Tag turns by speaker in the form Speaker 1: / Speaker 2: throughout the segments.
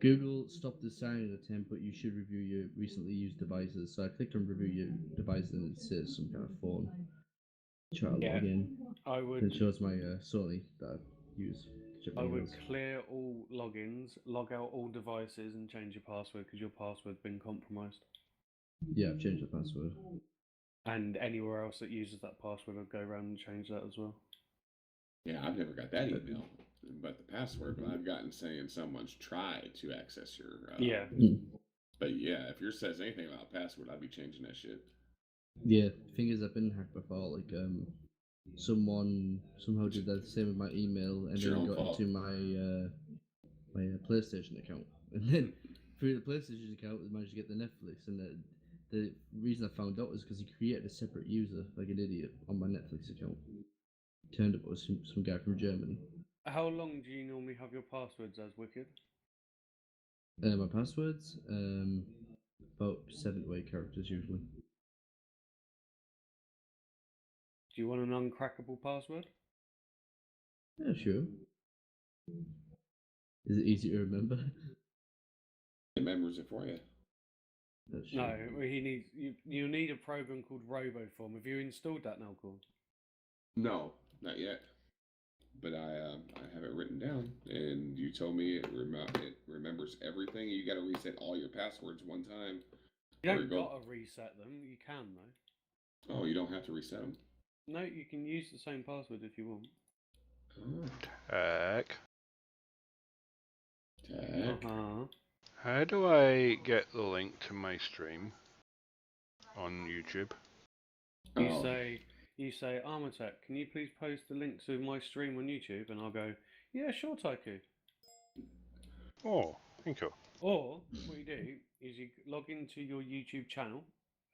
Speaker 1: Google stopped assigning a temp, but you should review your recently used devices. So I clicked on review your device and it says some kind of phone. Try to log in.
Speaker 2: I
Speaker 1: It
Speaker 2: would
Speaker 1: shows my Sony that I use. Check my
Speaker 2: I would
Speaker 1: emails.
Speaker 2: clear all logins, log out all devices, and change your password because your password's been compromised.
Speaker 1: Yeah, I've changed the password.
Speaker 2: And anywhere else that uses that password, I'd go around and change that as well.
Speaker 3: Yeah, I've never got that email, but the password. But I've gotten saying someone's tried to access your.
Speaker 2: Yeah.
Speaker 3: But yeah, if yours says anything about password, I'd be changing that shit.
Speaker 1: Yeah, thing is, I've been hacked before. Like, someone somehow did that same with my email, and
Speaker 3: It's your
Speaker 1: then
Speaker 3: own
Speaker 1: got
Speaker 3: fault.
Speaker 1: into my PlayStation account, and then through the PlayStation account, we managed to get the Netflix. And the reason I found out was because he created a separate user, like an idiot, on my Netflix account. Turned up was some guy from Germany.
Speaker 2: How long do you normally have your passwords as, Wicked?
Speaker 1: My passwords, about 7 to 8 characters usually.
Speaker 2: Do you want an uncrackable password?
Speaker 1: Yeah, sure. Is it easy to remember?
Speaker 3: It remembers it for you.
Speaker 1: That's
Speaker 2: No,
Speaker 1: true.
Speaker 2: he needs you need a program called RoboForm. Have you installed that now, Gordon?
Speaker 3: No, not yet. But I have it written down, and you told me it remembers everything. You got to reset all your passwords one time,
Speaker 2: You
Speaker 3: or
Speaker 2: don't
Speaker 3: go.
Speaker 2: gotta reset them. You can though.
Speaker 3: Oh, you don't have to reset them.
Speaker 2: No, you can use the same password if you want.
Speaker 3: Oh,
Speaker 4: Heck.
Speaker 3: tech.
Speaker 4: How do I get the link to my stream on YouTube?
Speaker 2: You
Speaker 3: Oh,
Speaker 2: say Armatech, can you please post the link to my stream on YouTube? And I'll go, yeah, sure, Taikoo.
Speaker 4: Oh, thank you.
Speaker 2: Or what you do is you log into your YouTube channel,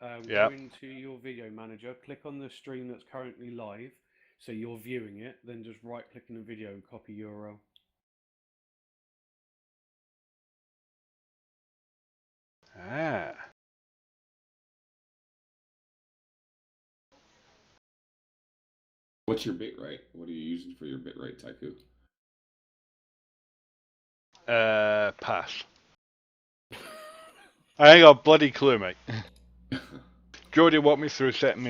Speaker 2: go
Speaker 4: Yeah.
Speaker 2: into your video manager, click on the stream that's currently live, so you're viewing it, then just right click in the video and copy URL.
Speaker 4: Ah.
Speaker 3: what's your bitrate? What are you using for your bitrate, Taikoo?
Speaker 4: Pass. I ain't got a bloody clue, mate. Jody walked me through setting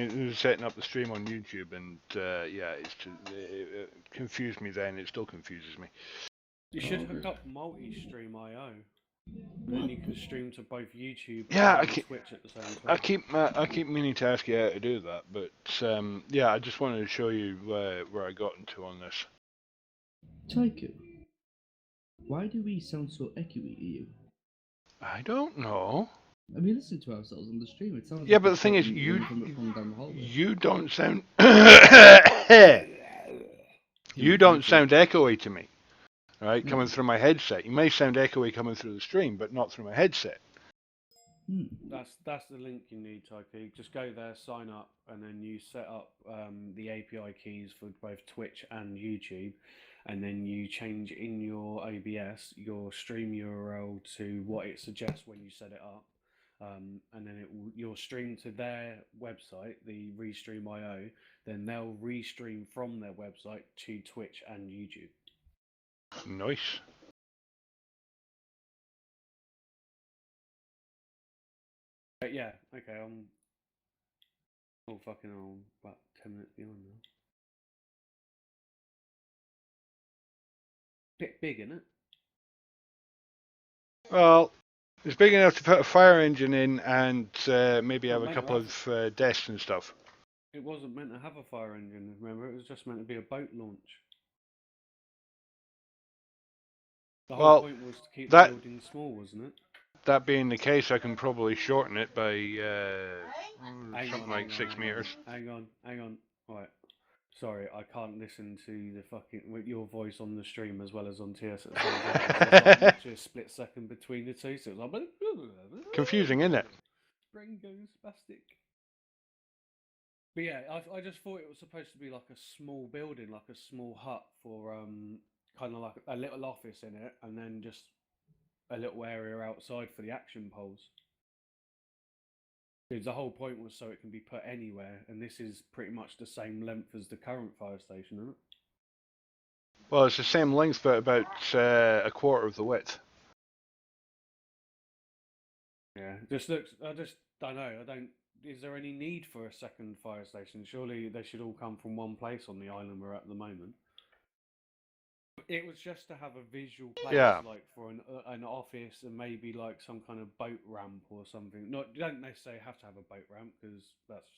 Speaker 4: up the stream on YouTube, and yeah, it confused me then. It still confuses me.
Speaker 2: You should hook up multi-stream IO, and then you can stream to both YouTube
Speaker 4: Yeah,
Speaker 2: and Twitch at the same
Speaker 4: I
Speaker 2: time.
Speaker 4: keep meaning to ask you how to do that, but yeah, I just wanted to show you where I got into on this.
Speaker 1: Taikoo, why do we sound so echoey to you?
Speaker 4: I don't know.
Speaker 1: I mean, listen to ourselves on the stream. It sounds
Speaker 4: Yeah,
Speaker 1: like
Speaker 4: but
Speaker 1: we're
Speaker 4: the thing is,
Speaker 1: shouting from down the hallway.
Speaker 4: you don't sound
Speaker 1: Yeah,
Speaker 4: you don't
Speaker 1: thank you.
Speaker 4: sound echoey to me, right?
Speaker 1: No.
Speaker 4: Coming through my headset, you may sound echoey coming through the stream, but not through my headset.
Speaker 2: That's the link you need, Taikoo. Just go there, sign up, and then you set up the API keys for both Twitch and YouTube, and then you change in your OBS your stream URL to what it suggests when you set it up, and then you'll stream to their website, the Restream.io. Then they'll restream from their website to Twitch and YouTube.
Speaker 4: Nice.
Speaker 2: Yeah, okay. Oh fucking hell, about 10 minutes behind now. Bit big, isn't it?
Speaker 4: Well, it's big enough to put a fire engine in and maybe have a couple of desks and stuff.
Speaker 2: It wasn't meant to have a fire engine, remember? It was just meant to be a boat launch. The whole point was to keep the building small, wasn't it?
Speaker 4: That being the case, I can probably shorten it by something like 6 meters.
Speaker 2: Hang on. Right. Sorry, I can't listen to the fucking your voice on the stream as well as on TS at the same time. So it's like literally a split second between the two. So it's like
Speaker 4: confusing, isn't it?
Speaker 2: Brain goes spastic. But yeah, I just thought it was supposed to be like a small building, like a small hut for kind of like a little office in it, and then just a little area outside for the action poles. Because the whole point was so it can be put anywhere, and this is pretty much the same length as the current fire station, isn't it?
Speaker 4: Well, it's the same length, but about a quarter of the width.
Speaker 2: Yeah, just looks. I just don't know. I don't. Is there any need for a second fire station? Surely they should all come from one place on the island we're at the moment. It was just to have a visual place,
Speaker 4: Yeah.
Speaker 2: like for an office and maybe like some kind of boat ramp or something. Not you don't necessarily have to have a boat ramp because that's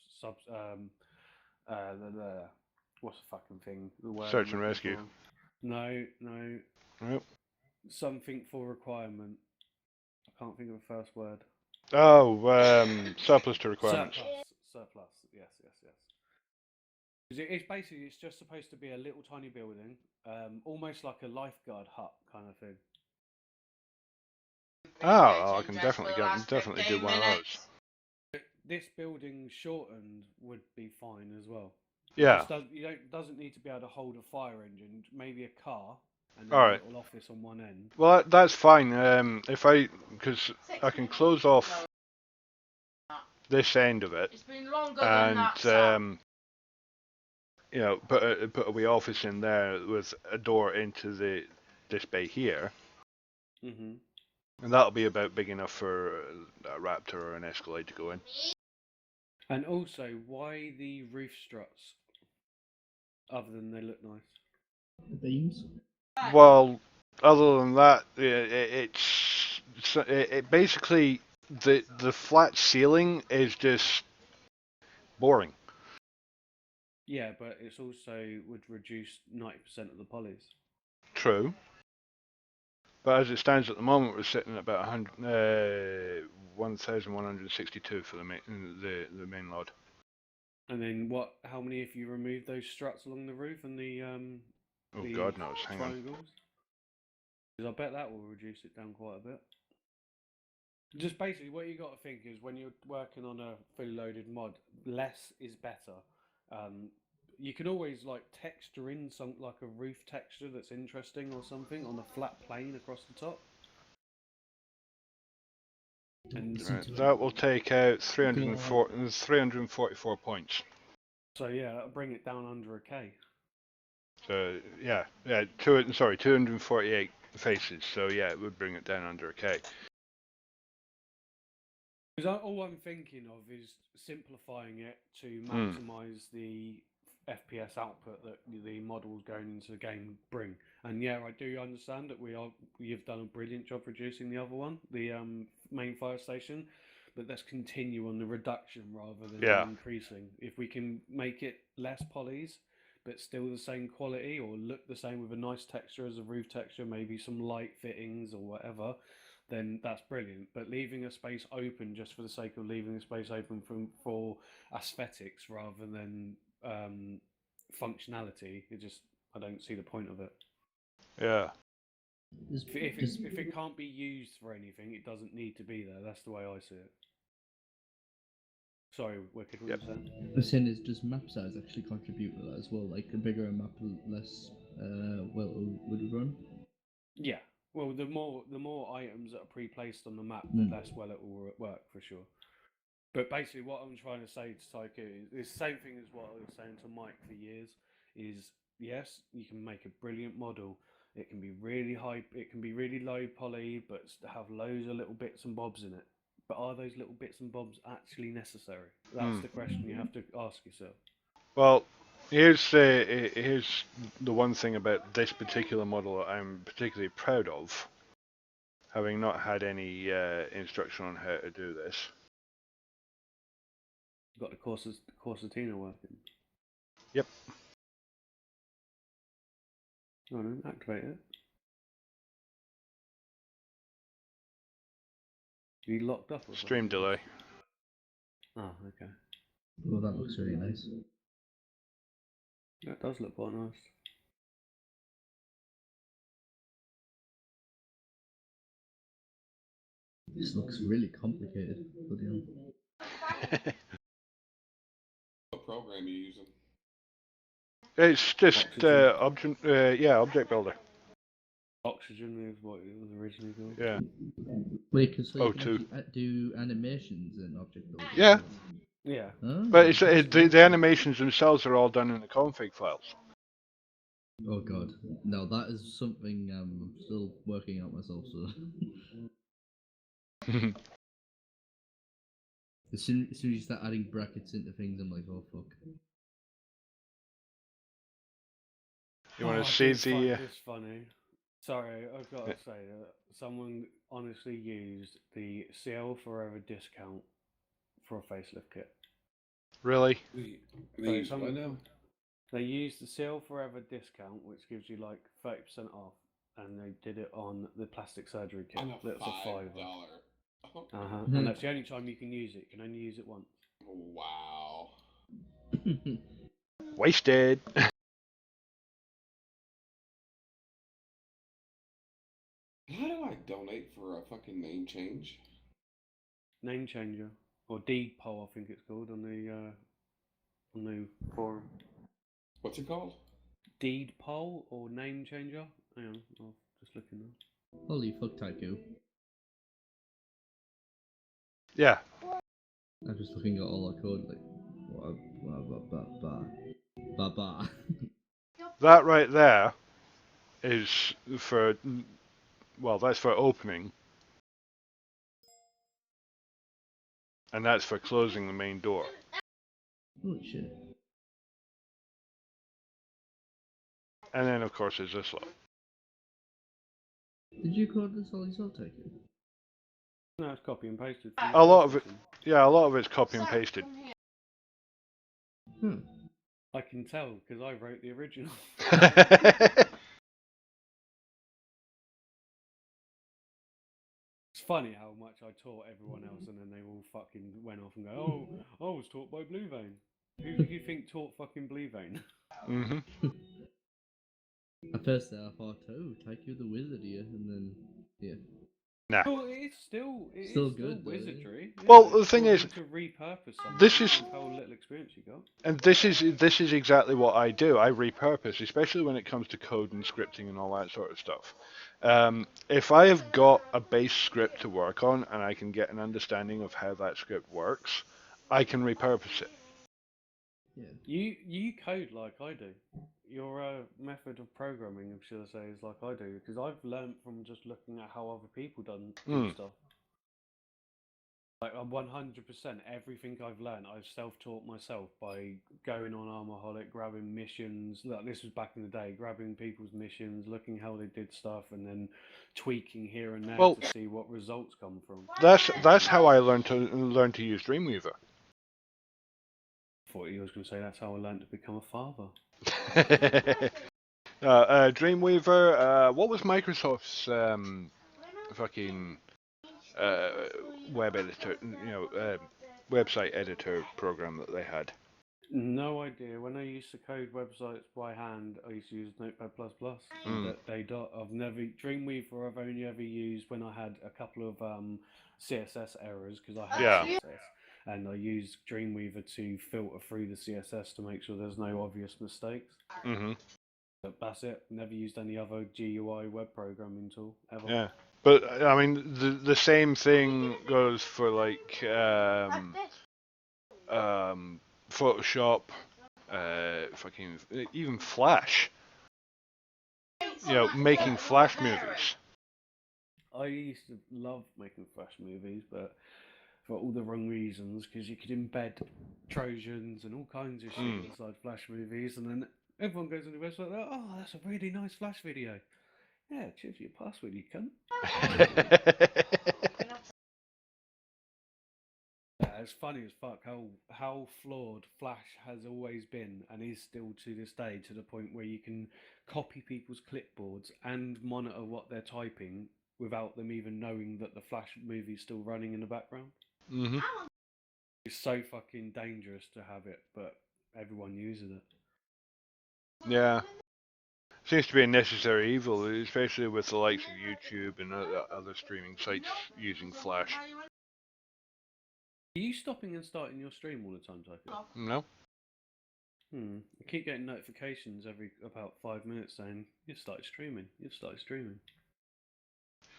Speaker 2: the what's the fucking thing? The word
Speaker 4: Search
Speaker 2: I'm
Speaker 4: and
Speaker 2: looking
Speaker 4: rescue.
Speaker 2: for. No,
Speaker 4: Yep.
Speaker 2: something for requirement. I can't think of the first word.
Speaker 4: Oh, surplus to requirements.
Speaker 2: Surplus. Yes. It's basically it's just supposed to be a little tiny building, almost like a lifeguard hut kind of thing.
Speaker 4: Oh, I can definitely do one of those.
Speaker 2: This building shortened would be fine as well.
Speaker 4: Yeah.
Speaker 2: Doesn't need to be able to hold a fire engine. Maybe a car and then
Speaker 4: All
Speaker 2: a
Speaker 4: right.
Speaker 2: little office on one end.
Speaker 4: Well, that's fine. Because I can close off this end of it, and put a wee office in there with a door into this bay here,
Speaker 2: Mm-hmm.
Speaker 4: and that'll be about big enough for a Raptor or an Escalade to go in.
Speaker 2: And also, why the roof struts? Other than they look nice.
Speaker 1: The beams.
Speaker 4: Well, other than that, it basically the flat ceiling is just boring.
Speaker 2: Yeah, but it's also would reduce 90% of the polys.
Speaker 4: True. But as it stands at the moment, we're sitting at about 1,162 for the main load.
Speaker 2: And then what? How many if you remove those struts along the roof and the
Speaker 4: Oh
Speaker 2: the
Speaker 4: God knows. Hang on.
Speaker 2: triangles? Because I bet that will reduce it down quite a bit. Just basically, what you got to think is when you're working on a fully loaded mod, less is better. You can always like texture in some like a roof texture that's interesting or something on a flat plane across the top. And
Speaker 4: Right, that will take out 344 points.
Speaker 2: so yeah, that'll bring it down under a K.
Speaker 4: So yeah, 248 faces. So yeah, it would bring it down under a K.
Speaker 2: Because all I'm thinking of is simplifying it to maximize the FPS output that the models going into the game bring. And yeah, I do understand that you've done a brilliant job reducing the other one, the main fire station. But let's continue on the reduction rather than the increasing. If we can make it less polys, but still the same quality or look the same with a nice texture as a roof texture, maybe some light fittings or whatever, then that's brilliant. But leaving a space open just for the sake of leaving a space open for aesthetics rather than functionality, I don't see the point of it.
Speaker 4: Yeah.
Speaker 2: If it can't be used for anything, it doesn't need to be there. That's the way I see it. Sorry, Wicked, what you saying?
Speaker 1: The thing is, does map size actually contribute to that as well? Like a bigger map, less well would it run?
Speaker 2: Yeah. Well, the more items that are pre-placed on the map, the less well it will work for sure. But basically, what I'm trying to say to taikoo is the same thing as what I was saying to Mike for years. Is yes, you can make a brilliant model. It can be really high. It can be really low poly, but have loads of little bits and bobs in it. But are those little bits and bobs actually necessary? That's the question you have to ask yourself.
Speaker 4: Well, here's the one thing about this particular model that I'm particularly proud of, having not had any instruction on how to do this.
Speaker 2: Got the Corsatina working.
Speaker 4: Yep.
Speaker 2: Oh, no, activate it. You locked up or something?
Speaker 4: Stream delay.
Speaker 2: Oh, okay.
Speaker 1: Well, that looks really nice.
Speaker 2: That does look quite nice.
Speaker 1: This looks really complicated. Bloody hell.
Speaker 3: What program are you using?
Speaker 4: It's just
Speaker 2: Oxygen.
Speaker 4: object builder.
Speaker 2: Oxygen is what it was originally called.
Speaker 4: Yeah.
Speaker 1: Wait, because so you can
Speaker 4: O2.
Speaker 1: actually do animations in object builder.
Speaker 4: Yeah.
Speaker 2: Yeah.
Speaker 1: Oh,
Speaker 4: But the animations themselves are all done in the config files.
Speaker 1: Oh god, no, that is something I'm still working out myself. So As soon as you start adding brackets into things, I'm like, oh fuck.
Speaker 4: You want
Speaker 2: I
Speaker 4: to see
Speaker 2: did find
Speaker 4: the?
Speaker 2: this funny. Sorry, I've got to say that someone honestly used the CL Forever discount for a facelift kit.
Speaker 4: Really?
Speaker 3: They
Speaker 2: So
Speaker 3: what now?
Speaker 2: they used the CL Forever discount, which gives you like 30% off, and they did it on the plastic surgery kit.
Speaker 3: On a
Speaker 2: That's a
Speaker 3: $5.
Speaker 2: Uh-huh. And that's the only time you can use it. You can only use it once.
Speaker 3: Wow.
Speaker 4: Wasted.
Speaker 3: How do I donate for a fucking name change?
Speaker 2: Name changer or deed poll, I think it's called on the forum.
Speaker 3: What's it called?
Speaker 2: Deed poll or name changer. Hang on, I'll just look in there.
Speaker 1: Holy fuck, taikoo.
Speaker 4: Yeah.
Speaker 1: I'm just looking at all our code, like, ba ba.
Speaker 4: That right there is for, well, that's for opening. And that's for closing the main door.
Speaker 1: Holy shit.
Speaker 4: And then, of course, there's this lot.
Speaker 1: Did you code this all yourself, taikoo?
Speaker 2: No, it's copy and pasted.
Speaker 4: A lot of it, yeah, a lot of it's copy and pasted.
Speaker 1: Huh.
Speaker 2: I can tell because I wrote the original. It's funny how much I taught everyone else, and then they all fucking went off and go, "Oh, I was taught by Blue Vein." Who do you think taught fucking Blue Vein?
Speaker 4: Mhm.
Speaker 1: At first I thought, oh, taikoo the wizard here, and then, yeah.
Speaker 4: Nah.
Speaker 2: Well, it's still
Speaker 1: Still good, though,
Speaker 2: wizardry.
Speaker 4: Well,
Speaker 2: Yeah,
Speaker 4: the
Speaker 2: it's
Speaker 4: thing
Speaker 2: trying
Speaker 4: is,
Speaker 2: to repurpose something.
Speaker 4: this is-
Speaker 2: with how little experience you got.
Speaker 4: And this is exactly what I do. I repurpose, especially when it comes to code and scripting and all that sort of stuff. If I have got a base script to work on and I can get an understanding of how that script works, I can repurpose it.
Speaker 1: Yeah.
Speaker 2: You code like I do. Your method of programming, should I say, is like I do because I've learned from just looking at how other people do stuff. Like 100%, everything I've learned, I've self-taught myself by going on Armorholic, grabbing missions. Like this was back in the day, grabbing people's missions, looking how they did stuff, and then tweaking here and there
Speaker 4: Well,
Speaker 2: to see what results come from.
Speaker 4: That's how I learned to use Dreamweaver.
Speaker 2: I thought you was going to say that's how I learned to become a father.
Speaker 4: Dreamweaver. What was Microsoft's fucking web editor? Website editor program that they had.
Speaker 2: No idea. When I used to code websites by hand, I used to use Notepad++. I've never Dreamweaver. I've only ever used when I had a couple of CSS errors because I had CSS, and I used Dreamweaver to filter through the CSS to make sure there's no obvious mistakes.
Speaker 4: Mm-hmm.
Speaker 2: But that's it. Never used any other GUI web programming tool ever.
Speaker 4: Yeah, but I mean the same thing goes for like Photoshop, fucking even Flash. You know, making Flash movies.
Speaker 2: I used to love making Flash movies, but for all the wrong reasons, because you could embed Trojans and all kinds of shit inside Flash movies, and then everyone goes on the website, like, oh, that's a really nice Flash video. Yeah, choose your password, you cunt. It's funny as fuck how flawed Flash has always been and is still to this day, to the point where you can copy people's clipboards and monitor what they're typing without them even knowing that the Flash movie's still running in the background.
Speaker 4: Mm-hmm.
Speaker 2: It's so fucking dangerous to have it, but everyone uses it.
Speaker 4: Yeah. Seems to be a necessary evil, especially with the likes of YouTube and other streaming sites using Flash.
Speaker 2: Are you stopping and starting your stream all the time, Taikoo?
Speaker 4: No?
Speaker 2: I keep getting notifications every about 5 minutes saying, you've started streaming, you've started streaming.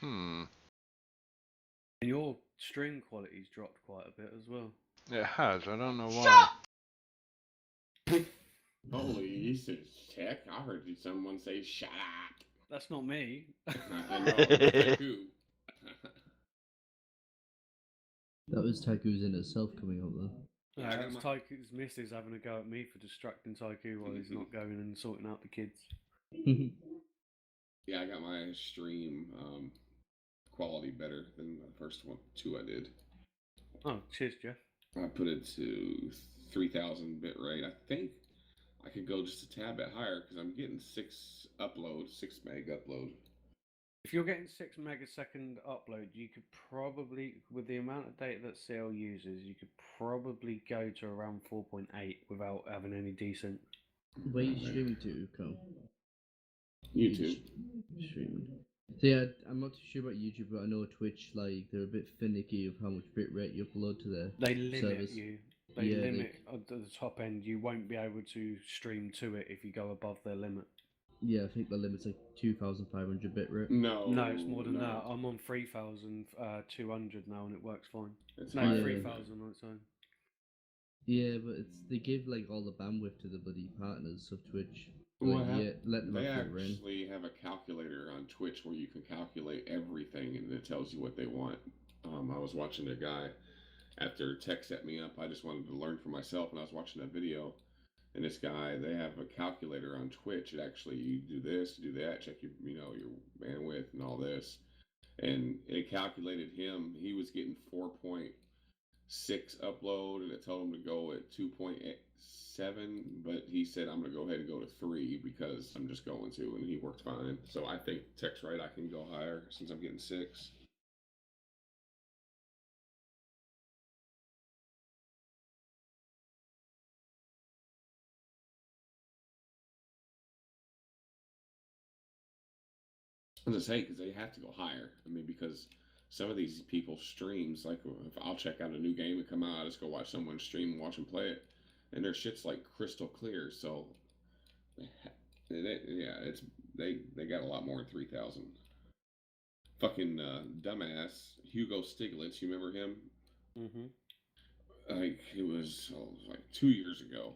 Speaker 4: Hmm.
Speaker 2: And your stream quality's dropped quite a bit as well.
Speaker 4: It has, I don't know why.
Speaker 3: Holy, he said check. I heard someone say shut up.
Speaker 2: That's not me.
Speaker 3: I know, it's like who?
Speaker 1: That was Taikoo's in itself coming up though.
Speaker 3: Yeah, I got
Speaker 2: That's
Speaker 3: my-
Speaker 2: Taikoo's missus having a go at me for distracting Taikoo while he's not going and sorting out the kids.
Speaker 3: Yeah, I got my stream quality better than the first two I did.
Speaker 2: Oh, cheers, Jeff.
Speaker 3: I put it to 3,000 bit rate. I think I could go just a tad bit higher because I'm getting 6 meg upload.
Speaker 2: If you're getting 6 megasecond upload, you could probably, with the amount of data that CL uses, you could probably go to around 4.8 without having any decent.
Speaker 1: Where are you streaming to, Cole?
Speaker 3: YouTube.
Speaker 1: Streaming. So yeah, I'm not too sure about YouTube, but I know Twitch, like, they're a bit finicky of how much bitrate you upload to their
Speaker 2: They limit
Speaker 1: service.
Speaker 2: you. They
Speaker 1: Yeah,
Speaker 2: limit at the top end. You won't be able to stream to it if you go above their limit.
Speaker 1: Yeah, I think the limit's like 2,500 bitrate.
Speaker 3: No.
Speaker 2: No, it's more than
Speaker 3: no.
Speaker 2: that. I'm on 3,200 now, and it works fine.
Speaker 3: It's
Speaker 2: No,
Speaker 3: higher.
Speaker 1: Yeah.
Speaker 2: 3,000 on its own.
Speaker 1: Yeah, but they give like all the bandwidth to the bloody partners of Twitch.
Speaker 3: Well,
Speaker 1: Like, yeah, let them
Speaker 3: they
Speaker 1: have free reign.
Speaker 3: actually have a calculator on Twitch where you can calculate everything and it tells you what they want. I was watching a guy after Tech set me up. I just wanted to learn for myself, and I was watching a video. And this guy, they have a calculator on Twitch. It actually, you do this, you do that, check your, your bandwidth and all this. And it calculated him. He was getting 4.6 upload, and it told him to go at 2.7. But he said, I'm going to go ahead and go to 3 because I'm just going to. And he worked fine. So I think Tech's right. I can go higher since I'm getting 6. I was gonna say, because they have to go higher. I mean, because some of these people's streams, like if I'll check out a new game and come out, I just go watch someone stream and watch them play it, and their shit's like crystal clear. So, they got a lot more than 3,000. Fucking dumbass Hugo Stiglitz, you remember him?
Speaker 2: Mm-hmm.
Speaker 3: Like it was like 2 years ago.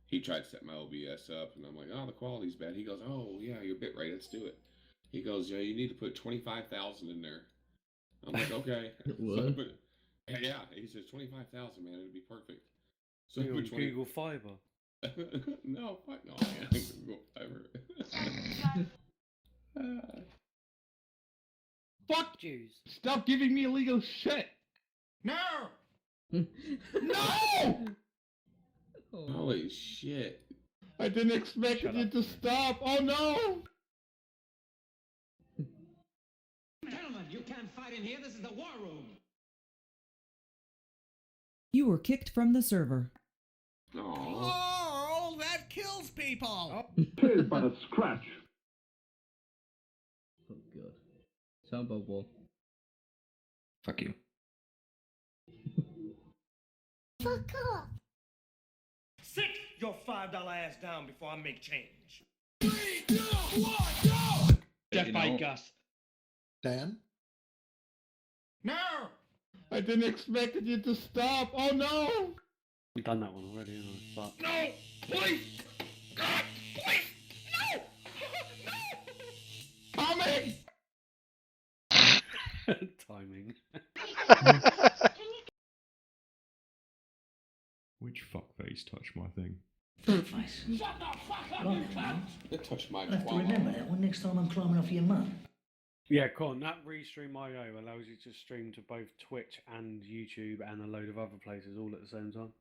Speaker 3: He tried to set my OBS up, and I'm like, oh, the quality's bad. He goes, oh, yeah, your bitrate, let's do it. He goes, yeah, you need to put 25,000 in there. I'm like, okay.
Speaker 1: What?
Speaker 3: So I put, yeah, he says 25,000, man, it'd be perfect. So I
Speaker 2: You
Speaker 3: put
Speaker 2: on
Speaker 3: 20.
Speaker 2: Google Fiber.
Speaker 3: No, fuck no, man. Google Fiber.
Speaker 5: Fuck!
Speaker 2: Jews.
Speaker 5: Stop giving me illegal shit! No! No!
Speaker 1: Oh.
Speaker 3: Holy shit.
Speaker 5: I didn't expect
Speaker 2: Shut
Speaker 5: you
Speaker 2: up,
Speaker 5: to
Speaker 2: man.
Speaker 5: stop! Oh no!
Speaker 6: Gentlemen, you can't fight in here. This is the war room.
Speaker 7: You were kicked from the server.
Speaker 3: Aww.
Speaker 8: Oh, that kills people.
Speaker 5: Killed by a scratch.
Speaker 1: Oh god. Soundboard wall.
Speaker 8: Fuck you.
Speaker 9: Fuck off.
Speaker 6: Sit your $5 ass down before I make change.
Speaker 8: 3, 2, 1, go!
Speaker 5: Death by Gus.
Speaker 10: Dan?
Speaker 5: No! I didn't expect you to stop! Oh no!
Speaker 2: I've done that one already, haven't I? But
Speaker 5: No! Please! God! Please! No! No! Tommy!
Speaker 2: timing.
Speaker 11: Which fuckface touched my thing?
Speaker 6: Fuckface.
Speaker 8: Shut the fuck up, you cunt!
Speaker 3: It touched my
Speaker 6: I have to
Speaker 3: quality.
Speaker 6: remember that one next time I'm climbing off your mum.
Speaker 2: Yeah, Con, that Restream.io allows you to stream to both Twitch and YouTube and a load of other places all at the same time.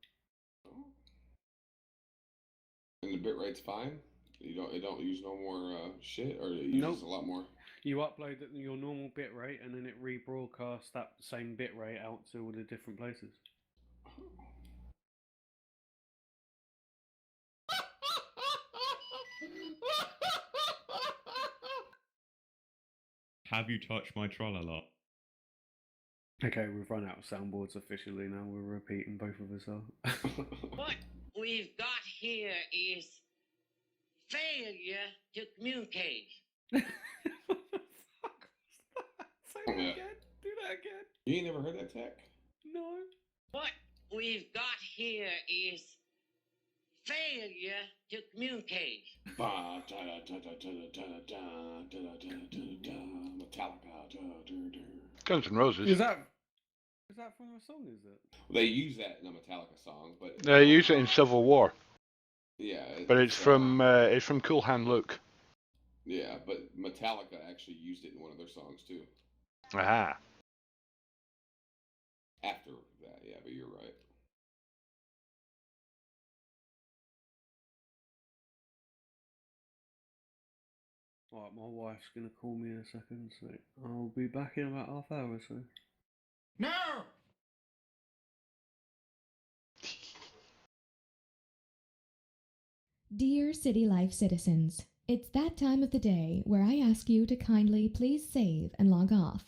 Speaker 3: And the bitrate's fine? It don't use no more shit, or it uses
Speaker 2: Nope.
Speaker 3: a lot more?
Speaker 2: You upload your normal bitrate and then it rebroadcasts that same bitrate out to all the different places.
Speaker 11: Have you touched my tralala?
Speaker 2: Okay, we've run out of soundboards officially now. We're repeating both of us are.
Speaker 12: What we've got here is failure to communicate.
Speaker 2: What the fuck was that? Say that
Speaker 3: Yeah.
Speaker 2: again. Do that again.
Speaker 3: You ain't never heard that tech?
Speaker 2: No.
Speaker 12: What we've got here is failure to communicate.
Speaker 3: Metallica.
Speaker 4: Guns N' Roses.
Speaker 2: Is that that from a song? Is it?
Speaker 3: They use that in a Metallica song, but
Speaker 4: They use it in Civil War,
Speaker 3: yeah,
Speaker 4: but it's from Cool Hand Luke.
Speaker 3: yeah, but Metallica actually used it in one of their songs too.
Speaker 4: Aha.
Speaker 3: After that, yeah, but you're right.
Speaker 2: Alright, my wife's gonna call me in a second, so I'll be back in about half hour or so.
Speaker 8: No!
Speaker 10: Dear City Life citizens, it's that time of the day where I ask you to kindly please save and log off.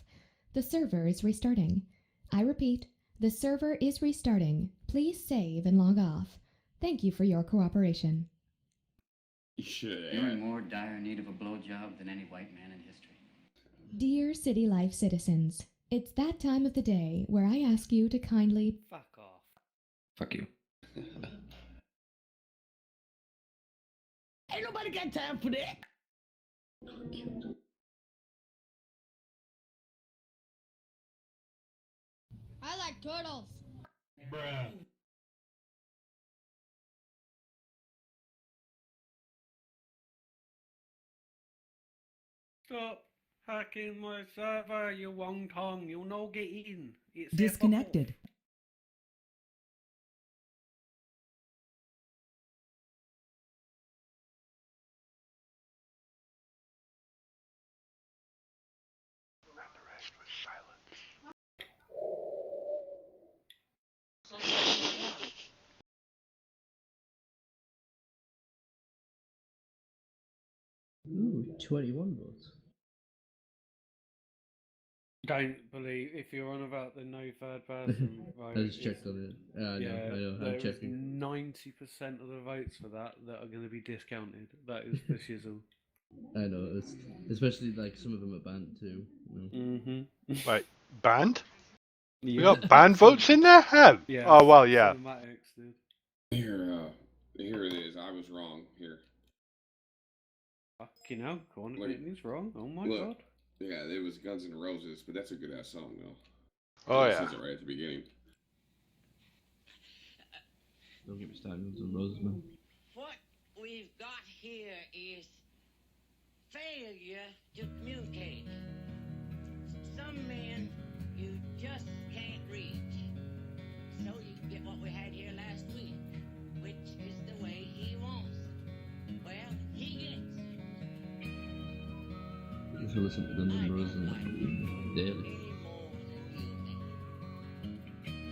Speaker 10: The server is restarting. I repeat, the server is restarting. Please save and log off. Thank you for your cooperation.
Speaker 3: You should
Speaker 13: You're in
Speaker 3: add.
Speaker 13: more dire need of a blowjob than any white man in history.
Speaker 10: Dear City Life citizens, it's that time of the day where I ask you to kindly...
Speaker 2: Fuck off.
Speaker 8: Fuck you.
Speaker 6: Ain't nobody got time for that.
Speaker 9: I like turtles.
Speaker 8: Bruh.
Speaker 2: Stop hacking my server, you wong tong. You'll no get in. It's
Speaker 7: Disconnected.
Speaker 4: And the rest was silence.
Speaker 1: Ooh, 21 votes.
Speaker 2: Don't believe if you're on about the no third person vote.
Speaker 1: I just checked on it. I know, I'm
Speaker 2: there was
Speaker 1: checking.
Speaker 2: 90% of the votes for that are going to be discounted. That is the shizzle.
Speaker 1: I know, it's, especially like some of them are banned too.
Speaker 2: Mm-hmm.
Speaker 4: Wait, banned?
Speaker 2: Yeah.
Speaker 4: We got banned votes in there? Have?
Speaker 2: Yeah.
Speaker 4: Oh, well, yeah.
Speaker 2: Cinematics did.
Speaker 3: Here it is. I was wrong. Here.
Speaker 2: Fucking hell, Corn
Speaker 3: Look.
Speaker 2: is wrong. Oh my
Speaker 3: Look.
Speaker 2: god.
Speaker 3: Yeah, it was Guns N' Roses, but that's a good ass song though.
Speaker 4: Oh,
Speaker 3: It
Speaker 4: yeah.
Speaker 3: says it right at the beginning.
Speaker 1: Don't get me started on some roses, man.
Speaker 12: What we've got here is failure to communicate. Some men you just can't reach. So you get what we had here last week, which is the way he wants. Well, he gets.
Speaker 1: I used to listen to Guns N' Roses daily.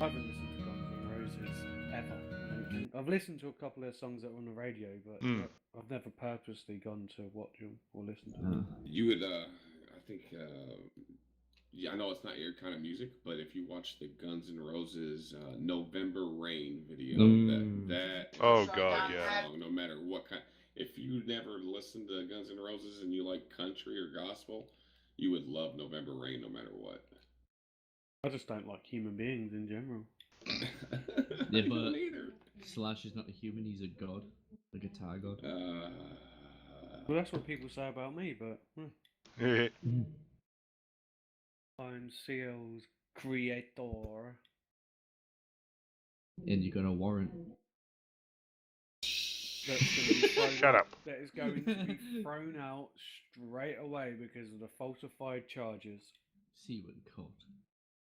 Speaker 2: I haven't listened to Guns N' Roses ever. I don't think. I've listened to a couple of songs that were on the radio, but I've never purposely gone to watch them or listen to them.
Speaker 3: You would, I think, yeah, I know it's not your kind of music, but if you watch the Guns N' Roses November Rain video, that
Speaker 4: Oh,
Speaker 3: is a
Speaker 4: God,
Speaker 3: great
Speaker 4: yeah.
Speaker 3: song, no matter what kind. If you never listened to Guns N' Roses and you like country or gospel, you would love November Rain no matter what.
Speaker 2: I just don't like human beings in general.
Speaker 1: Yeah,
Speaker 3: I
Speaker 1: but
Speaker 3: don't either.
Speaker 1: Slash is not a human, he's a god. A guitar god.
Speaker 2: Well, that's what people say about me, but I'm CL's creator.
Speaker 1: And you got a warrant.
Speaker 2: That's going to be thrown
Speaker 4: Shut up.
Speaker 2: That is going to be thrown out straight away because of the falsified charges.
Speaker 1: See you in court.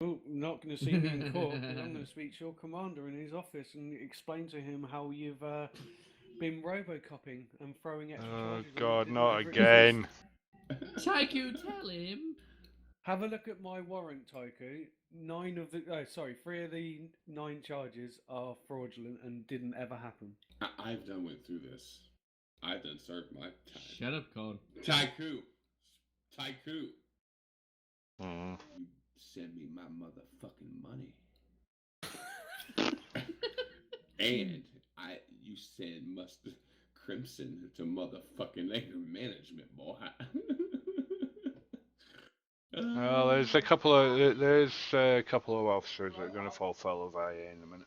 Speaker 2: Well, not going to see me in court, but I'm going to speak to your commander in his office and explain to him how you've been robocopping and throwing extra
Speaker 4: Oh,
Speaker 2: charges. on
Speaker 4: God,
Speaker 2: him
Speaker 4: not
Speaker 2: whenever it
Speaker 4: again.
Speaker 2: exists.
Speaker 1: Taikoo, tell him!
Speaker 2: Have a look at my warrant, Taikoo. 3 of the 9 charges are fraudulent and didn't ever happen.
Speaker 3: I've done went through this. I've done served my time.
Speaker 1: Shut up, Con.
Speaker 3: Taikoo.
Speaker 4: Mm.
Speaker 3: You send me my motherfucking money. And you send Mustard Crimson to motherfucking anger management, boy.
Speaker 4: Well, there's a couple of officers that are going to fall foul of IA in a minute.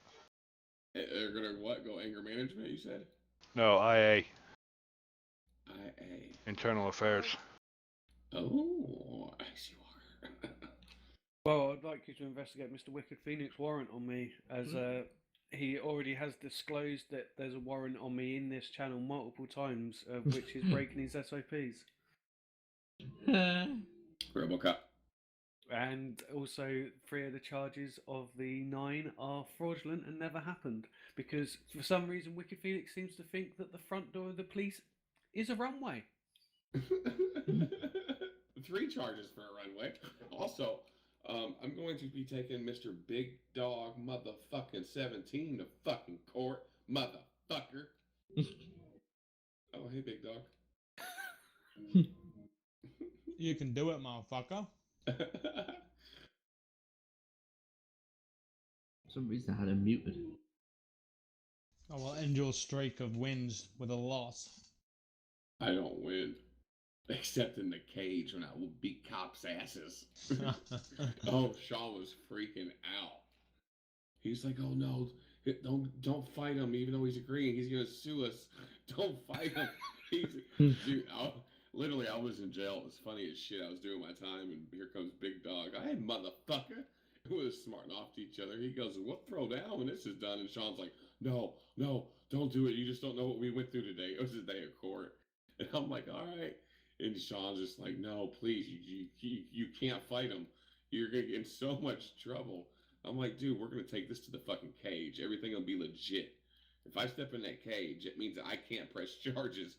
Speaker 3: They're gonna what? Go anger management? You said?
Speaker 4: No, IA,
Speaker 3: IA.
Speaker 4: Internal Affairs.
Speaker 3: Oh, I see.
Speaker 2: Well, I'd like you to investigate Mr. Wicked Phoenix warrant on me, as he already has disclosed that there's a warrant on me in this channel multiple times, of which he's breaking his SOPs.
Speaker 3: RoboCop.
Speaker 2: And also, 3 of the charges of the 9 are fraudulent and never happened. Because for some reason, Wicked Phoenix seems to think that the front door of the police is a runway.
Speaker 3: 3 charges for a runway. Also, I'm going to be taking Mr. Big Dog motherfucking 17 to fucking court, motherfucker. Oh, hey, Big Dog.
Speaker 5: You can do it, motherfucker.
Speaker 1: For some reason I had him muted.
Speaker 5: I will end your streak of wins with a loss.
Speaker 3: I don't win. Except in the cage when I will beat cops' asses. Oh, Sean was freaking out. He's like, "Oh no, don't fight him, even though he's agreeing. He's gonna sue us. Don't fight him." Dude, literally, I was in jail. It was funny as shit. I was doing my time, and here comes Big Dog. Hey, motherfucker. We was smarting off to each other. He goes, "We'll throw down when this is done." And Sean's like, "No, don't do it. You just don't know what we went through today. It was a day of court." And I'm like, "All right." And Sean's just like, "No, please, you can't fight him. You're gonna get in so much trouble." I'm like, "Dude, we're gonna take this to the fucking cage. Everything will be legit. If I step in that cage, it means I can't press charges."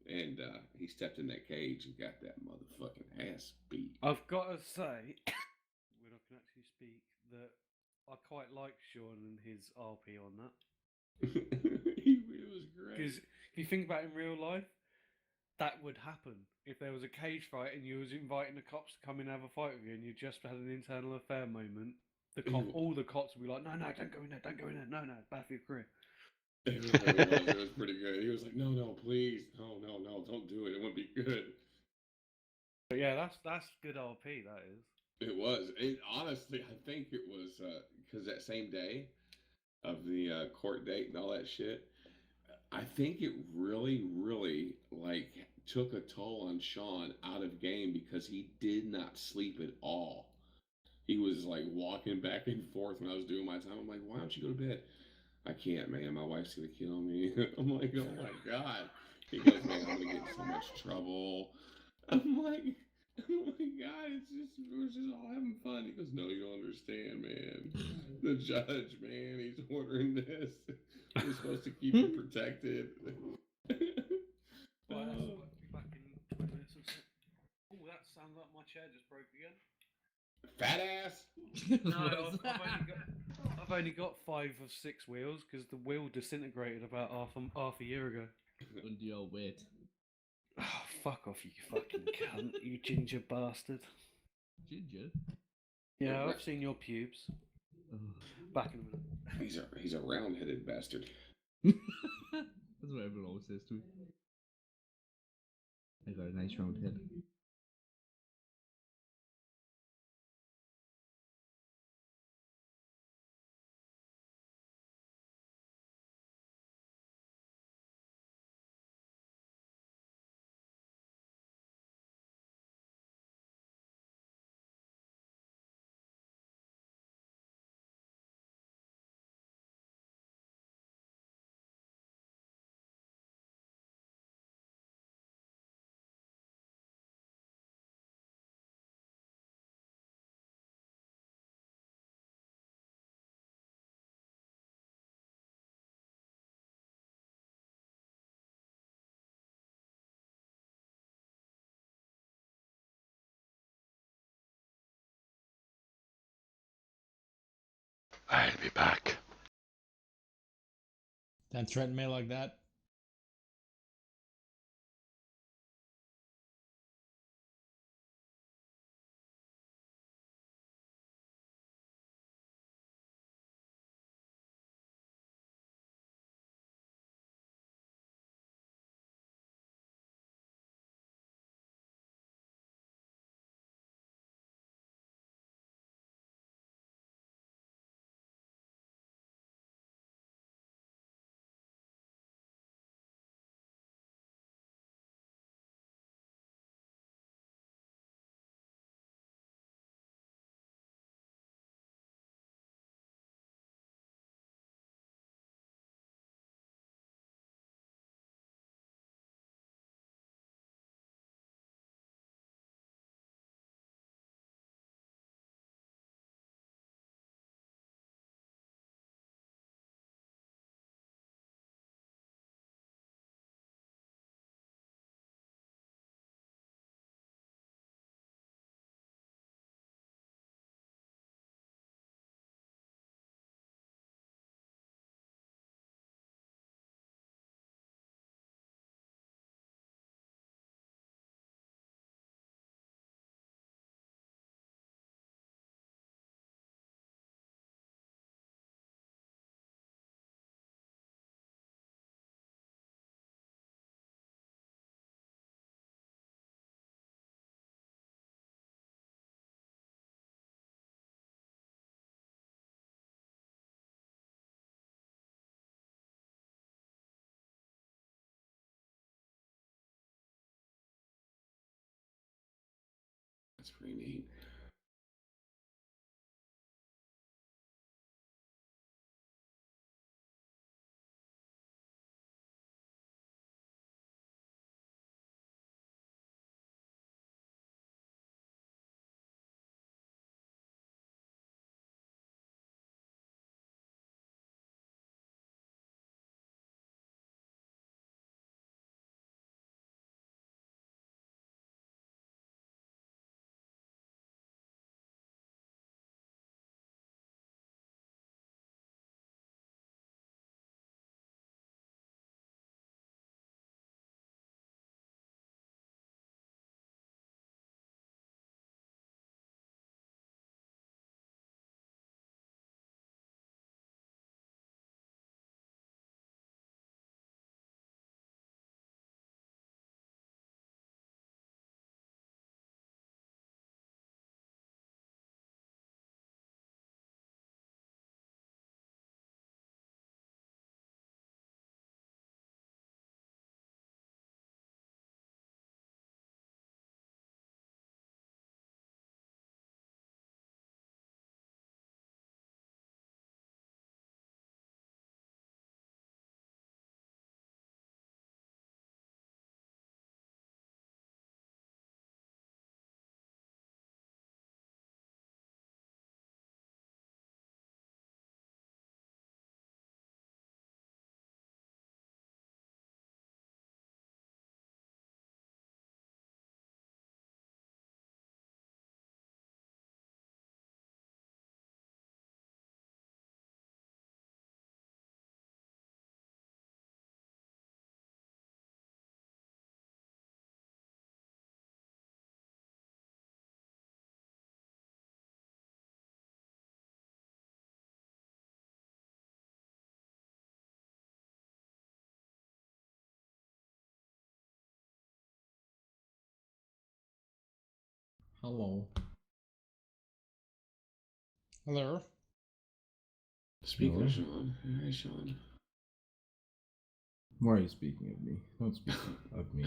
Speaker 3: And he stepped in that cage and got that motherfucking ass beat.
Speaker 2: I've got to say, when I can actually speak, that I quite like Sean and his RP on that.
Speaker 3: It was great.
Speaker 2: Because if you think about it in real life, that would happen. If there was a cage fight and you was inviting the cops to come in and have a fight with you and you just had an internal affair moment, all the cops would be like, no, don't go in there, don't go in there, no, bad for your career.
Speaker 3: It was pretty good. He was like, no, please, no, don't do it. It wouldn't be good.
Speaker 2: But yeah, that's good RP, that is.
Speaker 3: It was. Honestly, I think it was because that same day of the court date and all that shit, I think it really, really like took a toll on Sean out of game because he did not sleep at all. He was like walking back and forth when I was doing my time. I'm like, "Why don't you go to bed?" "I can't, man. My wife's gonna kill me." I'm like, "Oh my god." He goes, "Man, I'm gonna get in so much trouble." I'm like, "Oh my god, we're just all having fun." He goes, "No, you don't understand, man. The judge, man, he's ordering this. We're supposed to keep you protected."
Speaker 2: Well, that's supposed to be back in 20 minutes or so. Oh, that sounds like my chair just broke again.
Speaker 3: Fat ass.
Speaker 2: No, I've only got 5 of 6 wheels because the wheel disintegrated about half a year ago.
Speaker 1: Under your weight.
Speaker 2: Oh, fuck off, you fucking cunt, you ginger bastard.
Speaker 1: Ginger?
Speaker 2: Yeah, I've seen your pubes. Back in a minute.
Speaker 3: He's a round-headed bastard.
Speaker 1: That's what everyone always says to me. I got a nice round head.
Speaker 4: I'll be back.
Speaker 5: Don't threaten me like that.
Speaker 3: That's pretty neat.
Speaker 5: Hello.
Speaker 14: Hello.
Speaker 3: Speaking
Speaker 5: Hello?
Speaker 3: of Sean, hi Sean.
Speaker 5: Why are you speaking of me? Don't speak of me.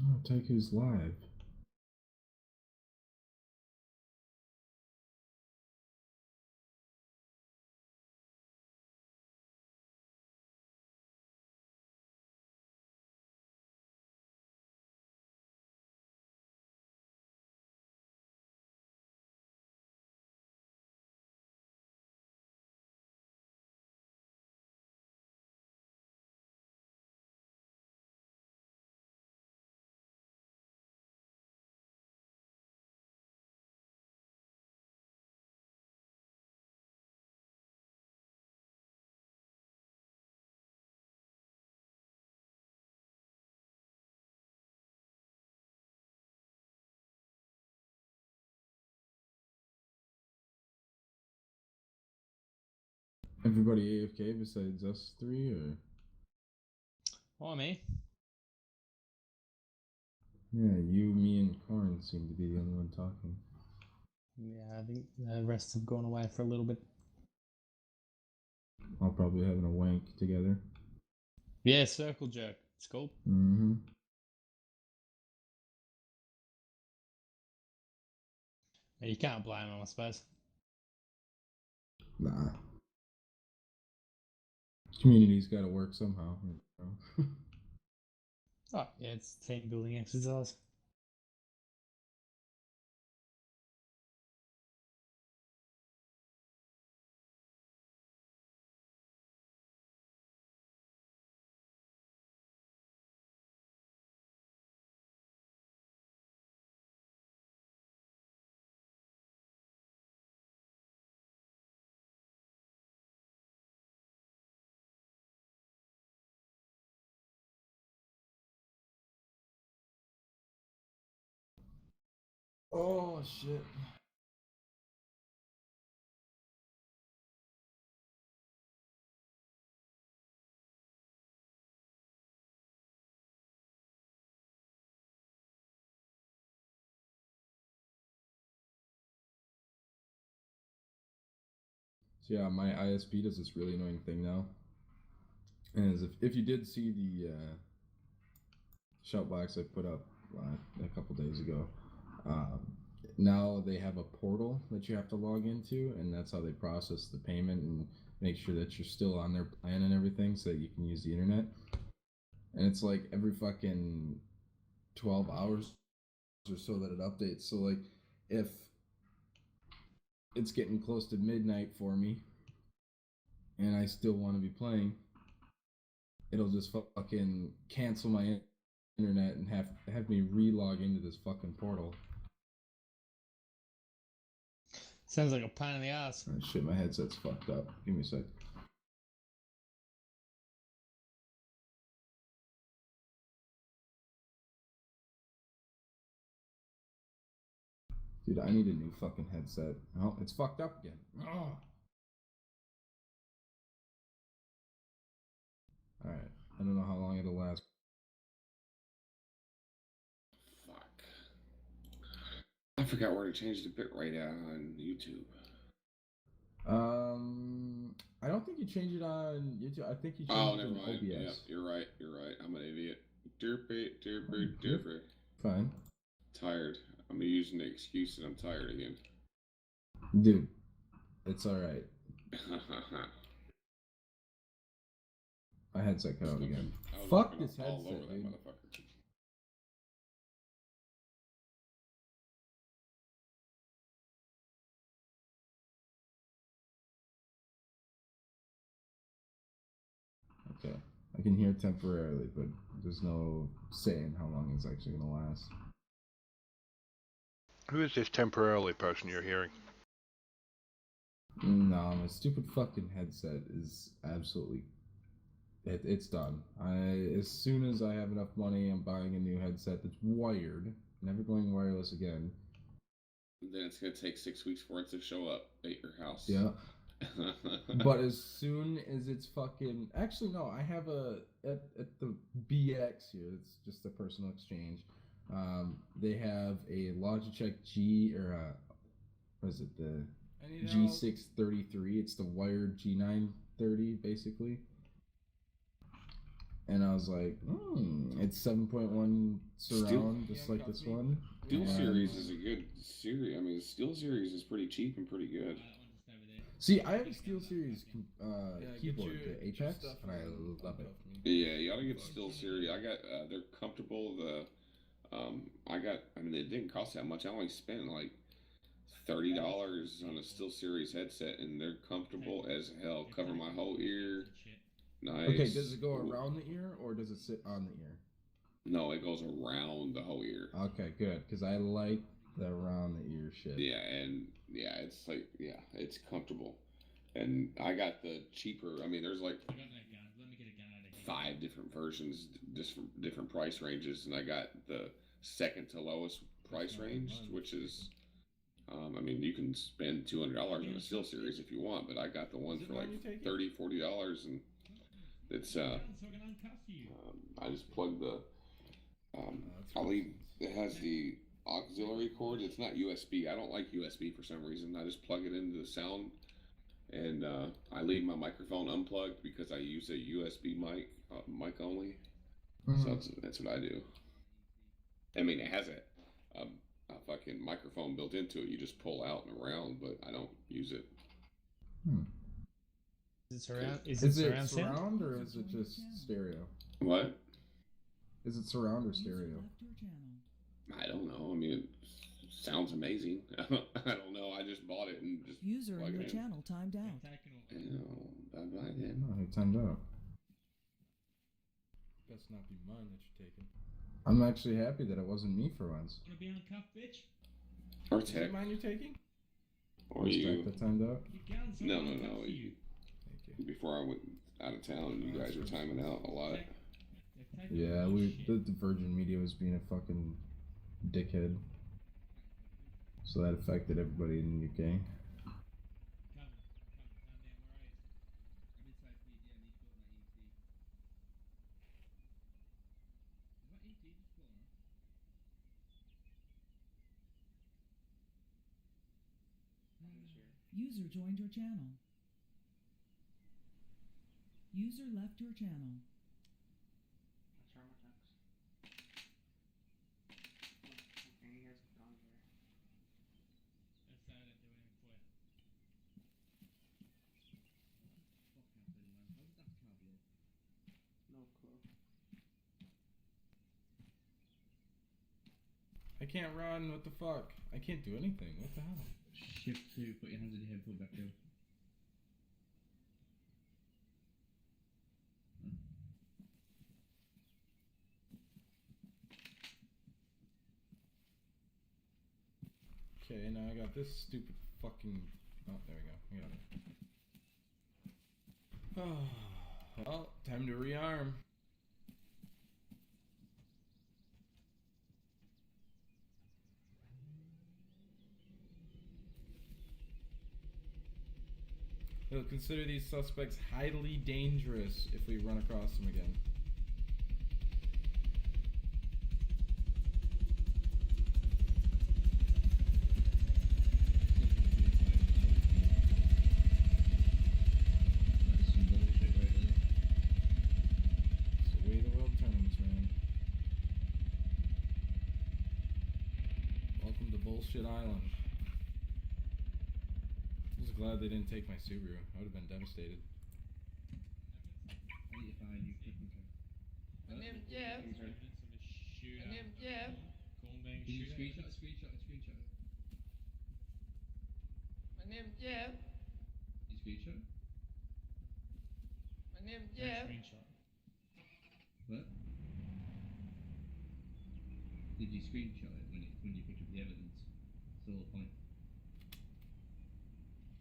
Speaker 5: Oh, Taikoo's live. Everybody AFK besides us three, or?
Speaker 14: Or me.
Speaker 5: Yeah, you, me, and Karn seem to be the only one talking.
Speaker 14: Yeah, I think the rest have gone away for a little bit.
Speaker 5: I'll probably having a wank together.
Speaker 14: Yeah, circle jerk. It's called.
Speaker 5: Mm-hmm.
Speaker 14: You can't blame him, I suppose.
Speaker 5: Nah. Community's got to work somehow.
Speaker 14: Oh, yeah, it's team building exercise.
Speaker 5: Oh, shit. So yeah, my ISP does this really annoying thing now. And as if you did see the shout box I put up a couple days ago, now they have a portal that you have to log into, and that's how they process the payment and make sure that you're still on their plan and everything so that you can use the internet. And it's like every fucking 12 hours or so that it updates. So like if it's getting close to midnight for me and I still want to be playing, it'll just fucking cancel my internet and have me re-log into this fucking portal.
Speaker 14: Sounds like a pain in the ass.
Speaker 5: Oh, shit, my headset's fucked up. Give me a sec. Dude, I need a new fucking headset. Oh, it's fucked up again. Oh. Alright, I don't know how long it'll last.
Speaker 3: Fuck. I forgot where to change the bitrate at on YouTube.
Speaker 5: I don't think you change it on YouTube. I think you change it
Speaker 3: never
Speaker 5: in
Speaker 3: mind.
Speaker 5: OBS.
Speaker 3: Yep, you're right. I'm an idiot. Derpy.
Speaker 5: Fine.
Speaker 3: Tired. I'm using the excuse that I'm tired again.
Speaker 5: Dude, it's alright. My headset cut out again. Fuck this headset, dude. Okay, I can hear temporarily, but there's no saying how long it's actually gonna last.
Speaker 4: Who is this temporarily person you're hearing?
Speaker 5: No, my stupid fucking headset is absolutely... It's done. As soon as I have enough money, I'm buying a new headset that's wired. Never going wireless again.
Speaker 3: Then it's gonna take 6 weeks for it to show up at your house.
Speaker 5: Yeah. But as soon as it's fucking... Actually, no, I have at the BX here, it's just a personal exchange. They have a Logitech G, or what is it, the G633. It's the wired G930, basically. And I was like, it's 7.1 surround, just like this one.
Speaker 3: Steel Series is a good series. I mean, Steel Series is pretty cheap and pretty good.
Speaker 5: See, I have a Steel Series keyboard, the Apex, and I love it.
Speaker 3: Yeah, you ought to get the Steel Series. I got, they're comfortable. I mean, it didn't cost that much. I only spent like $30 on a Steel Series headset, and they're comfortable as hell. Cover my whole ear. Nice.
Speaker 5: Okay, does it go around the ear, or does it sit on the ear?
Speaker 3: No, it goes around the whole ear.
Speaker 5: Okay, good, because I like the around the ear shit.
Speaker 3: Yeah, and it's like, it's comfortable. And I got the cheaper, I mean, there's like 5 different versions, different price ranges, and I got the second to lowest price range, which is, I mean, you can spend $200 on a Steel Series if you want, but I got the one for like $30, $40, and it's, I just plug the, it has the auxiliary cord. It's not USB. I don't like USB for some reason. I just plug it into the sound and I leave my microphone unplugged because I use a USB mic only. So that's what I do. I mean, it has a fucking microphone built into it. You just pull out and around, but I don't use it.
Speaker 14: Is it surround?
Speaker 5: Is
Speaker 14: it
Speaker 5: it
Speaker 14: surround
Speaker 5: surround
Speaker 14: sound?
Speaker 5: or is it just stereo?
Speaker 3: What?
Speaker 5: Is it surround or stereo?
Speaker 3: I don't know. I mean, it sounds amazing. I don't know. I just bought it and just
Speaker 7: User
Speaker 3: plug
Speaker 7: in your
Speaker 3: it in.
Speaker 7: channel timed out.
Speaker 3: Bye then.
Speaker 5: No, it timed out.
Speaker 15: Best not be mine that you're taking.
Speaker 5: I'm actually happy that it wasn't me for once.
Speaker 8: Wanna be on cuff, bitch?
Speaker 3: Or
Speaker 15: Is it
Speaker 3: tech.
Speaker 15: mine you're taking?
Speaker 3: Or
Speaker 5: Was
Speaker 3: you.
Speaker 5: Tech that timed out?
Speaker 3: No. Before I went out of town, you guys were timing out a lot.
Speaker 5: Yeah, the Virgin Media was being a fucking dickhead. So that affected everybody in the UK.
Speaker 7: User joined your channel. User left your channel.
Speaker 15: I can't run. What the fuck? I can't do anything. What the hell?
Speaker 1: Shift 2, put your hands in your head, pull back down.
Speaker 15: Okay, now I got this stupid fucking. Oh, there we go. I got it. Oh, well, time to rearm. We'll consider these suspects highly dangerous if we run across them again. It's the way the world turns, man. Welcome to Bullshit Island. I'm just glad they didn't take my Subaru. I would have been devastated.
Speaker 1: I need to find you.
Speaker 16: My name's Jeff. My name's Jeff.
Speaker 1: Can you screenshot it?
Speaker 16: My name's Jeff.
Speaker 1: You screenshot?
Speaker 16: My name's Jeff.
Speaker 1: What? Did you screenshot it when you picked up the evidence? That's the whole point.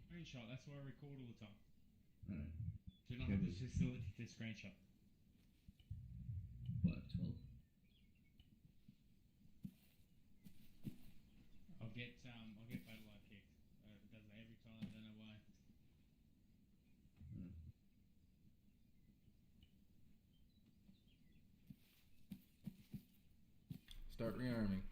Speaker 8: Screenshot, that's why I record all the time.
Speaker 1: Alright.
Speaker 8: Do not have the facility to screenshot.
Speaker 1: What, 12?
Speaker 8: I'll get battle life kicked. It does that every time, I don't know why.
Speaker 15: Start rearming.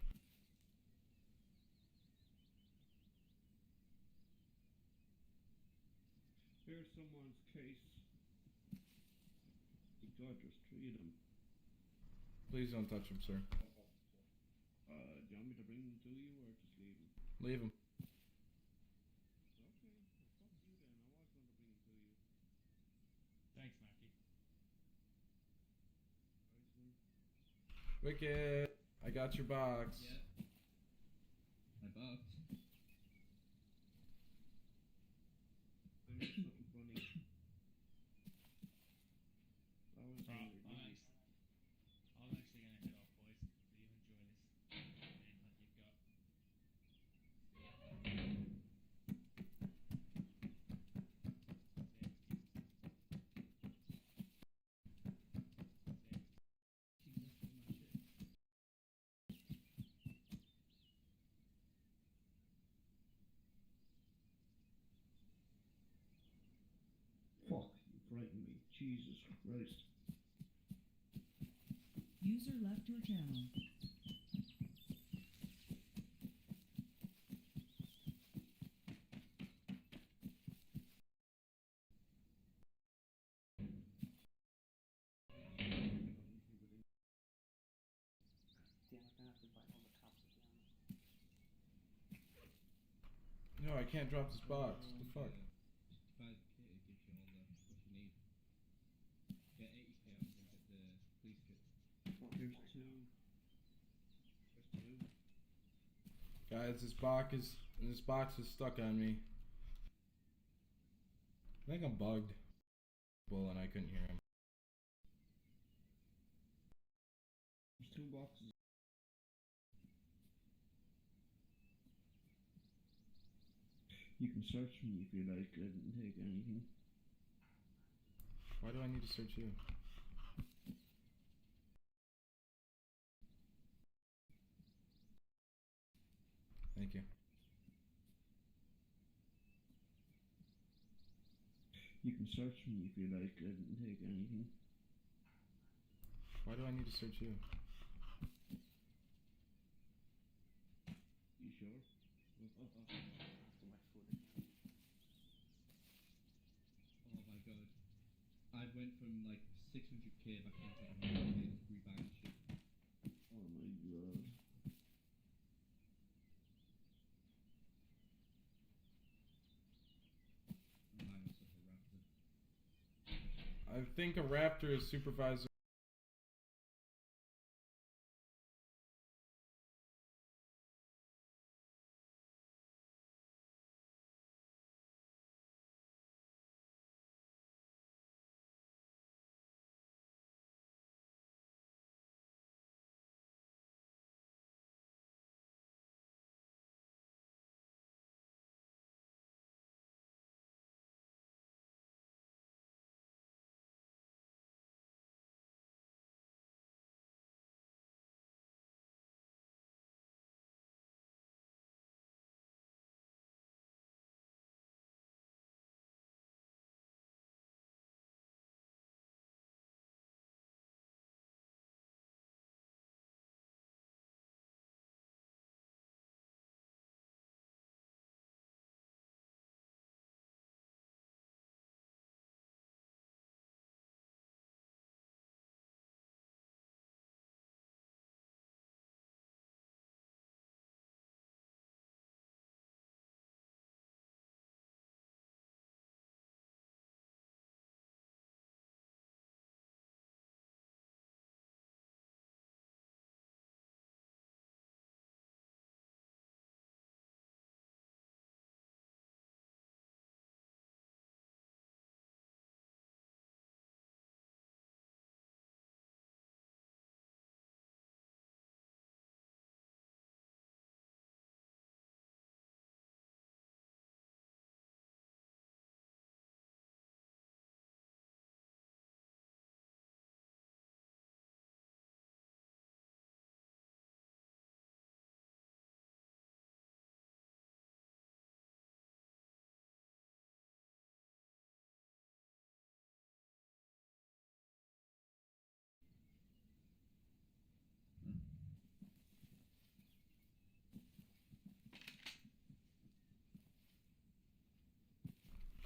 Speaker 17: Here's someone's case. The guy just treated him.
Speaker 15: Please don't touch him, sir.
Speaker 17: Do you want me to bring him to you or just leave him?
Speaker 15: Leave him.
Speaker 17: Okay, well, fuck you then. I was going to bring him to you.
Speaker 8: Thanks, Mackie.
Speaker 15: Wicked. I got your box.
Speaker 1: Yeah. My box.
Speaker 17: I made something funny. I was
Speaker 8: Right,
Speaker 17: hungry, really.
Speaker 8: I'm actually gonna head off, boys. So you enjoy this manhunt you've got.
Speaker 17: Fuck, you frightened me. Jesus Christ.
Speaker 7: User left your channel.
Speaker 15: No, I can't drop this box. What the fuck?
Speaker 17: Just buy the kit, it gives you all the stuff you need. Get 80k out and get the police kit.
Speaker 1: There's two.
Speaker 15: Guys, this box is stuck on me. I think I'm bugged. Well, and I couldn't hear him.
Speaker 1: There's two boxes. You can search me if you like. I didn't take anything.
Speaker 15: Why do I need to search you? Thank you.
Speaker 1: You can search me if you like. I didn't take anything.
Speaker 15: Why do I need to search you?
Speaker 1: You sure?
Speaker 17: Oh my god. I went from like 600k back into 100k rebuying shit.
Speaker 1: Oh my god.
Speaker 17: I'm buying myself a raptor.
Speaker 15: I think a raptor is supervisor.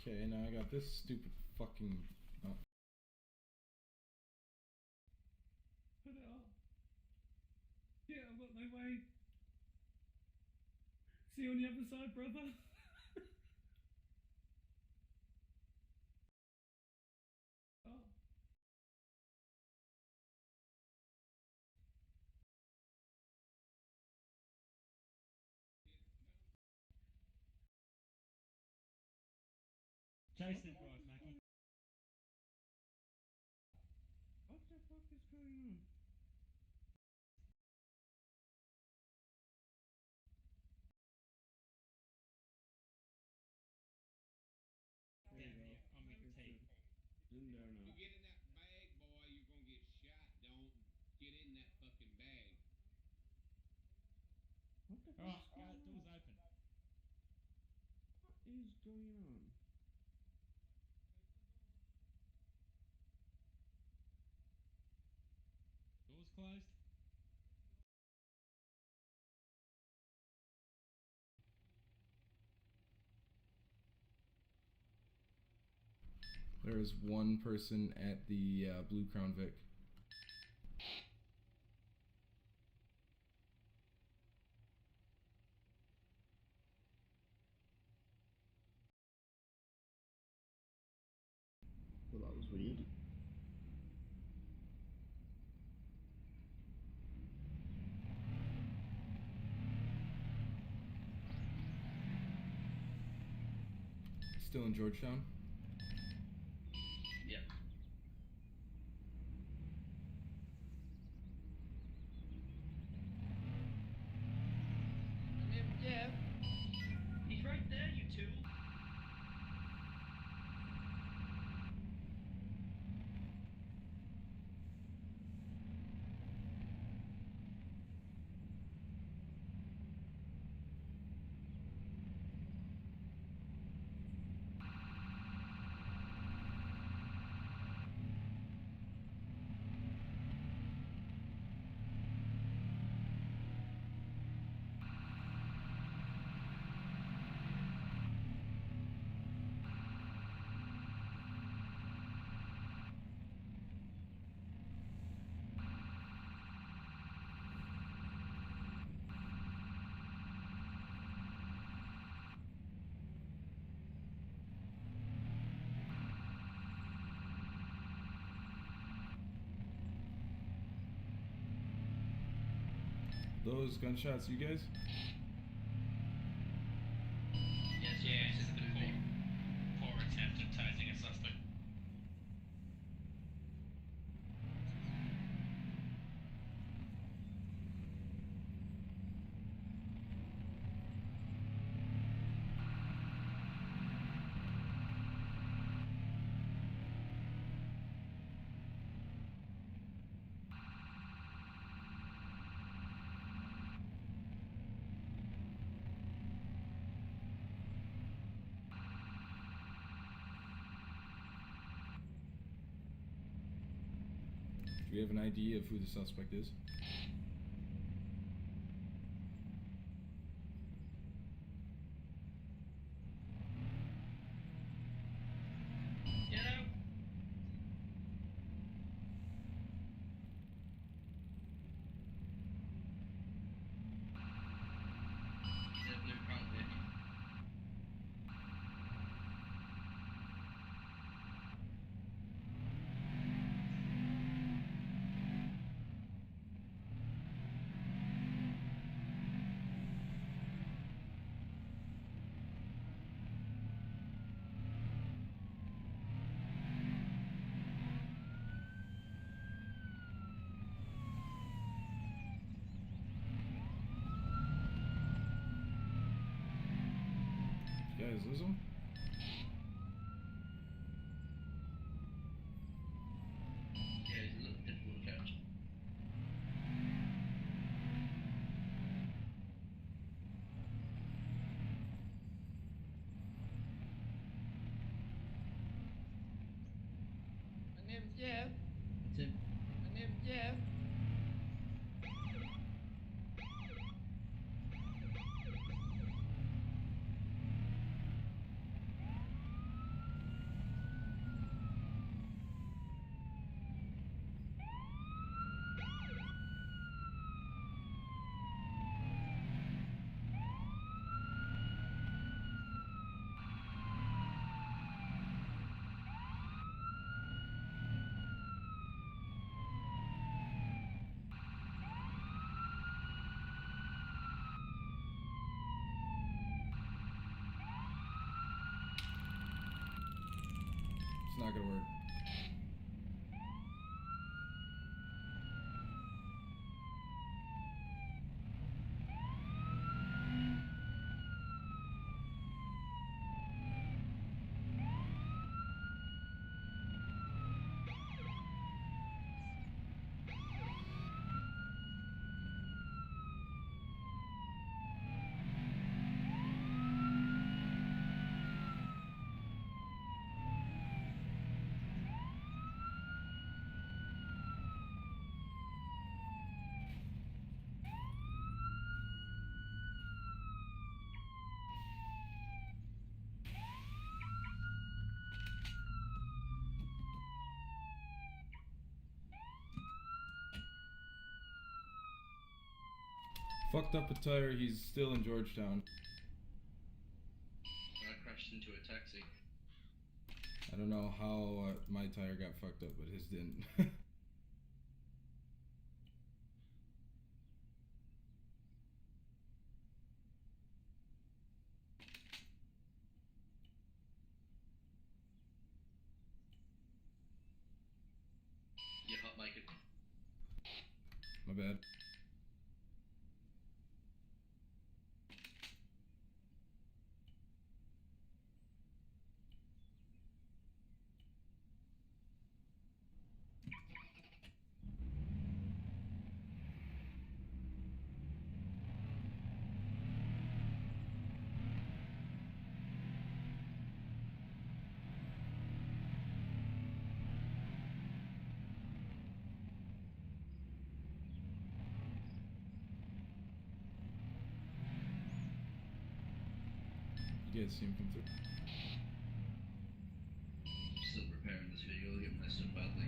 Speaker 15: Okay, now I got this stupid fucking. Oh.
Speaker 17: Put it up. Yeah, I've got no way. See you on the other side, brother. Oh.
Speaker 8: Jason drive, Mackie.
Speaker 1: What the fuck is going on?
Speaker 8: Down here, comic tape.
Speaker 1: It's in there now.
Speaker 18: You get in that bag, boy, you're gonna get shot. Don't get in that fucking bag.
Speaker 1: What the fuck
Speaker 8: Alright,
Speaker 1: is going on?
Speaker 8: door's open.
Speaker 1: What is going on?
Speaker 8: Door's closed.
Speaker 15: There is one person at the Blue Crown Vic. still in Georgetown?
Speaker 17: Yeah.
Speaker 16: My name, yeah.
Speaker 17: He's right there, you two.
Speaker 15: Those gunshots, you guys?
Speaker 8: Yes, yeah, this is the poor attempt at tasing a suspect.
Speaker 15: Do we have an idea of who the suspect is?
Speaker 8: Get out! He's a blue convict.
Speaker 15: You guys lose him?
Speaker 8: Yeah, he's a little difficult to catch.
Speaker 16: My name's Jeff.
Speaker 17: It's him.
Speaker 16: My name's Jeff.
Speaker 15: It's not gonna work. Fucked up a tire, he's still in Georgetown.
Speaker 8: I crashed into a taxi.
Speaker 15: I don't know how my tire got fucked up, but his didn't. My bad. You guys see him come through?
Speaker 1: Still preparing this video, it'll get messed up badly.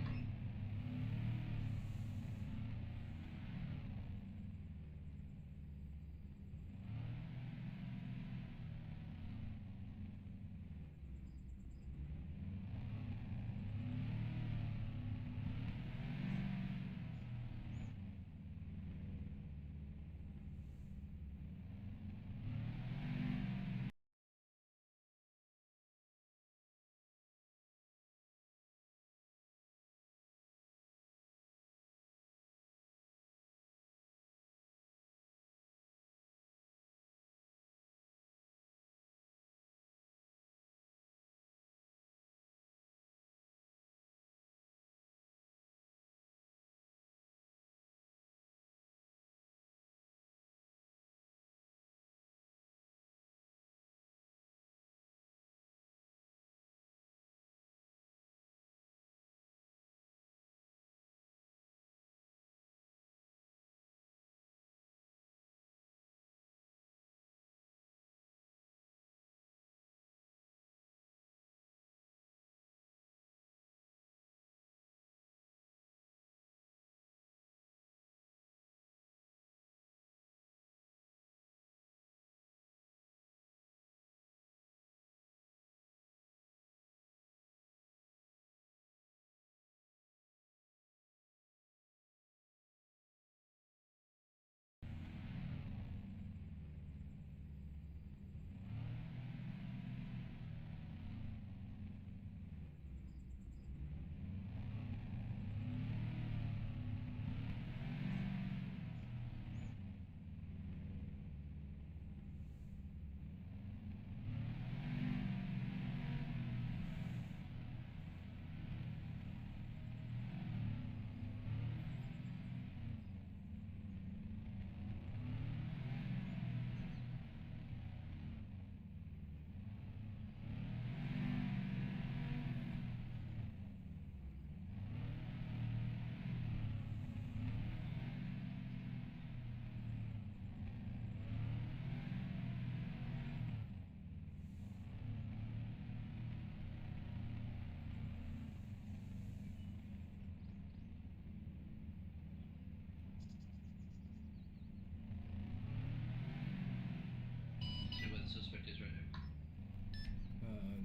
Speaker 1: Where the suspect is right now.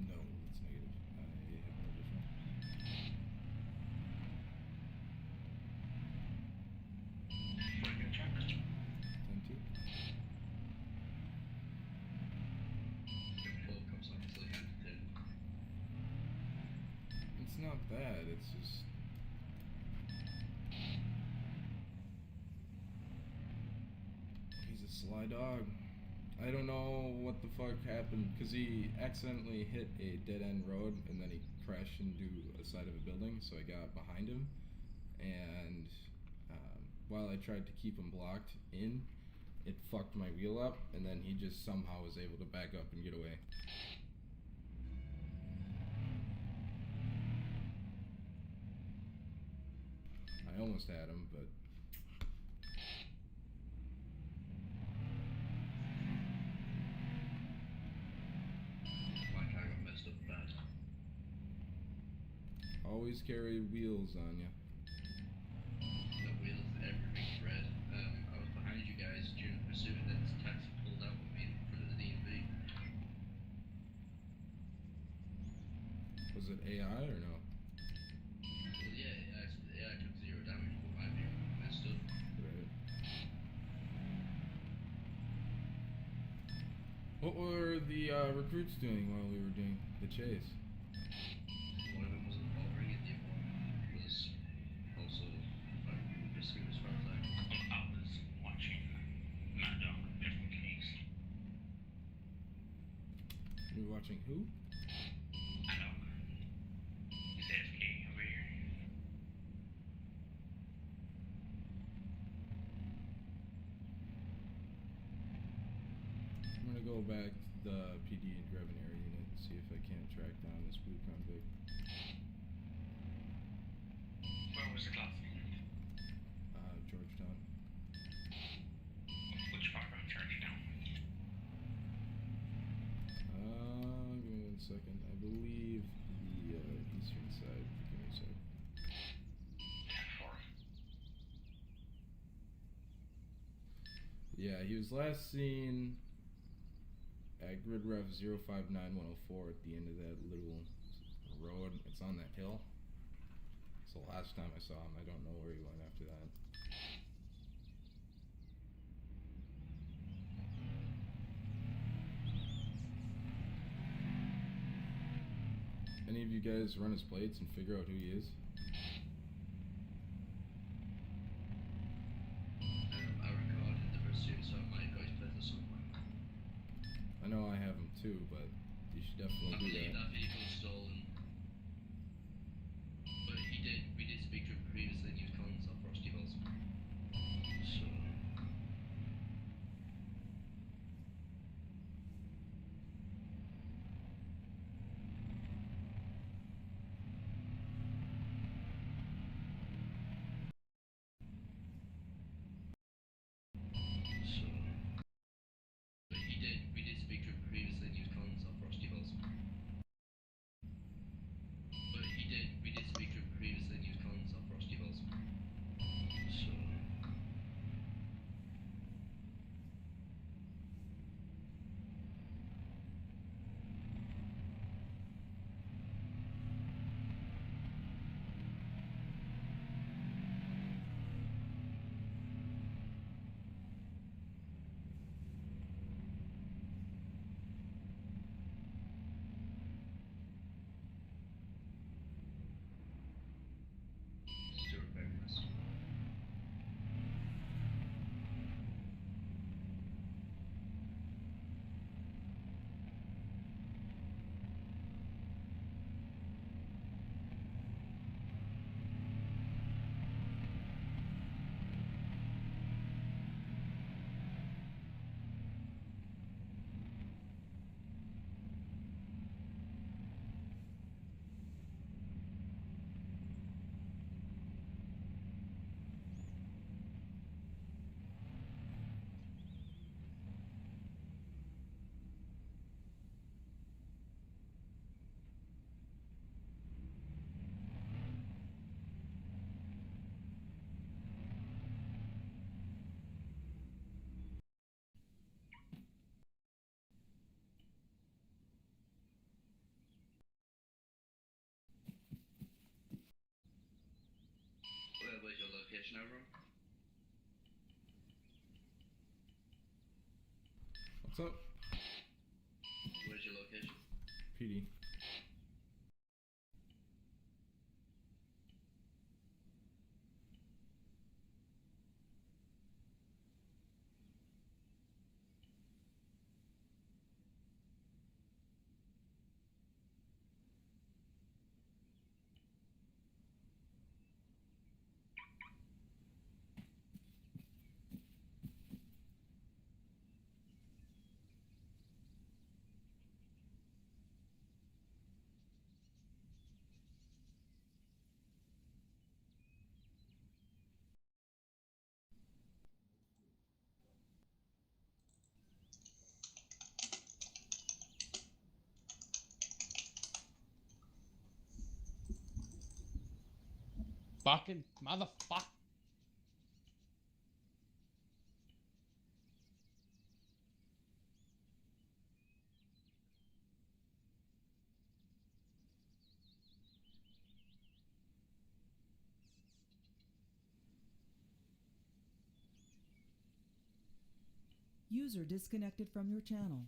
Speaker 15: No, it's negative. I have no additional. 10-2.
Speaker 1: 12 comes obviously hand to 10.
Speaker 15: It's not that, it's just... He's a sly dog. I don't know what the fuck happened, because he accidentally hit a dead-end road, and then he crashed into a side of a building, so I got behind him, and while I tried to keep him blocked in, it fucked my wheel up, and then he just somehow was able to back up and get away. I almost had him, but...
Speaker 1: My car got messed up bad.
Speaker 15: Always carry wheels on you.
Speaker 1: The wheels, everything's red. I was behind you guys during the pursuit, and then this taxi pulled out with me in front of the DMV.
Speaker 15: Was it AI or no?
Speaker 1: Well, yeah, actually, the AI took 0 damage, but my vehicle messed up.
Speaker 15: Right. What were the recruits doing while we were doing the chase?
Speaker 1: One of them wasn't bothering it, the other one was also pursuit as far as I know.
Speaker 15: You're watching who?
Speaker 8: I know. He's AFK over here.
Speaker 15: I'm gonna go back to the PD and Revenue unit and see if I can't track down this blue convict.
Speaker 8: Where was the class?
Speaker 15: Georgetown.
Speaker 8: Which part of Georgetown?
Speaker 15: Give me 1 second. I believe the eastern side. Give me a sec.
Speaker 8: 10-4.
Speaker 15: Yeah, he was last seen at grid ref 059104 at the end of that little road. It's on that hill. It's the last time I saw him. I don't know where he went after that. Any of you guys run his plates and figure out who he is?
Speaker 1: I recorded the pursuit, so I might go to play at some point.
Speaker 15: I know I have him too, but you should definitely
Speaker 1: I
Speaker 15: do
Speaker 1: believe
Speaker 15: that.
Speaker 1: that vehicle's stolen. But we did speak to him previously and he was calling himself Frosty Balls. So... we did speak to him previously and he was calling himself Frosty Balls. But we did speak to him previously and he was calling himself Frosty Balls. So... Stuart Beckers. Where's your location, everyone?
Speaker 15: What's up?
Speaker 1: Where's your location?
Speaker 15: PD.
Speaker 14: Fucking motherfucker.
Speaker 7: User disconnected from your channel.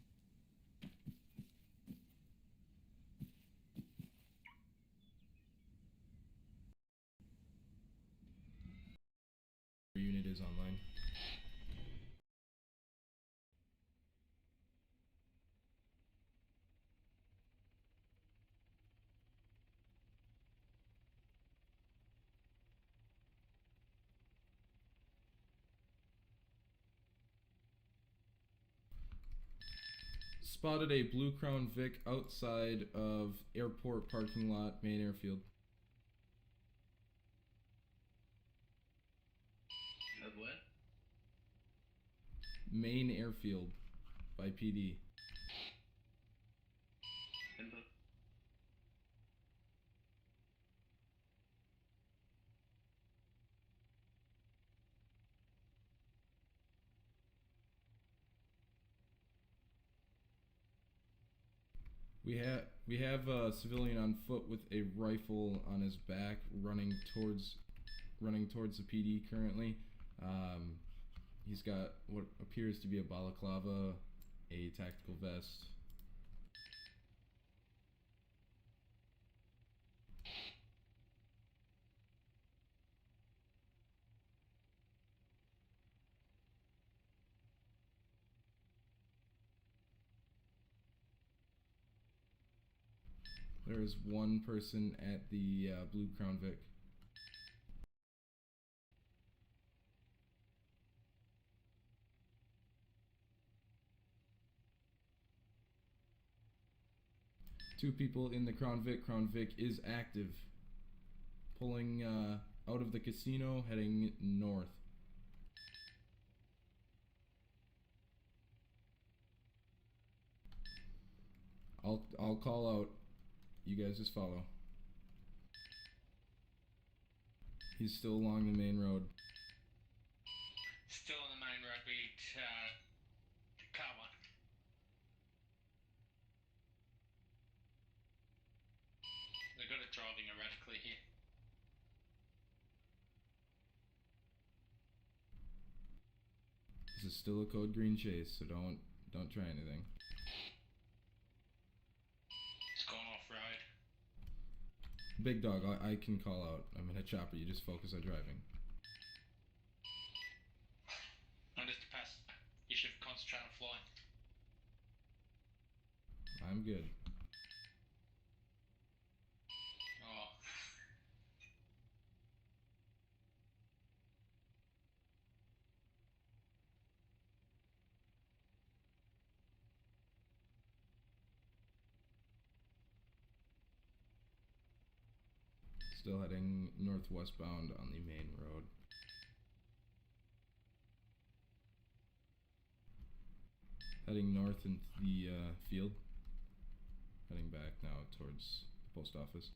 Speaker 15: Unit is online. spotted a Blue Crown Vic outside of airport parking lot, main airfield.
Speaker 19: Of what?
Speaker 15: Main airfield by PD.
Speaker 19: Info.
Speaker 15: We have a civilian on foot with a rifle on his back, running towards the PD currently. He's got what appears to be a balaclava, a tactical vest. There is one person at the Blue Crown Vic. Two people in the Crown Vic. Crown Vic is active. Pulling out of the casino, heading north. I'll call out. You guys just follow. He's still along the main road.
Speaker 14: Still on the main road, beat car one. They've got it driving erratically here.
Speaker 15: This is still a code green chase, so don't try anything.
Speaker 14: It's gone off road.
Speaker 15: Big dog, I can call out. I'm in a chopper. You just focus on driving.
Speaker 14: I'm just a pass. You should concentrate on flying.
Speaker 15: I'm good.
Speaker 14: Oh.
Speaker 15: Still heading northwestbound on the main road. Heading north into the field. Heading back now towards the post office.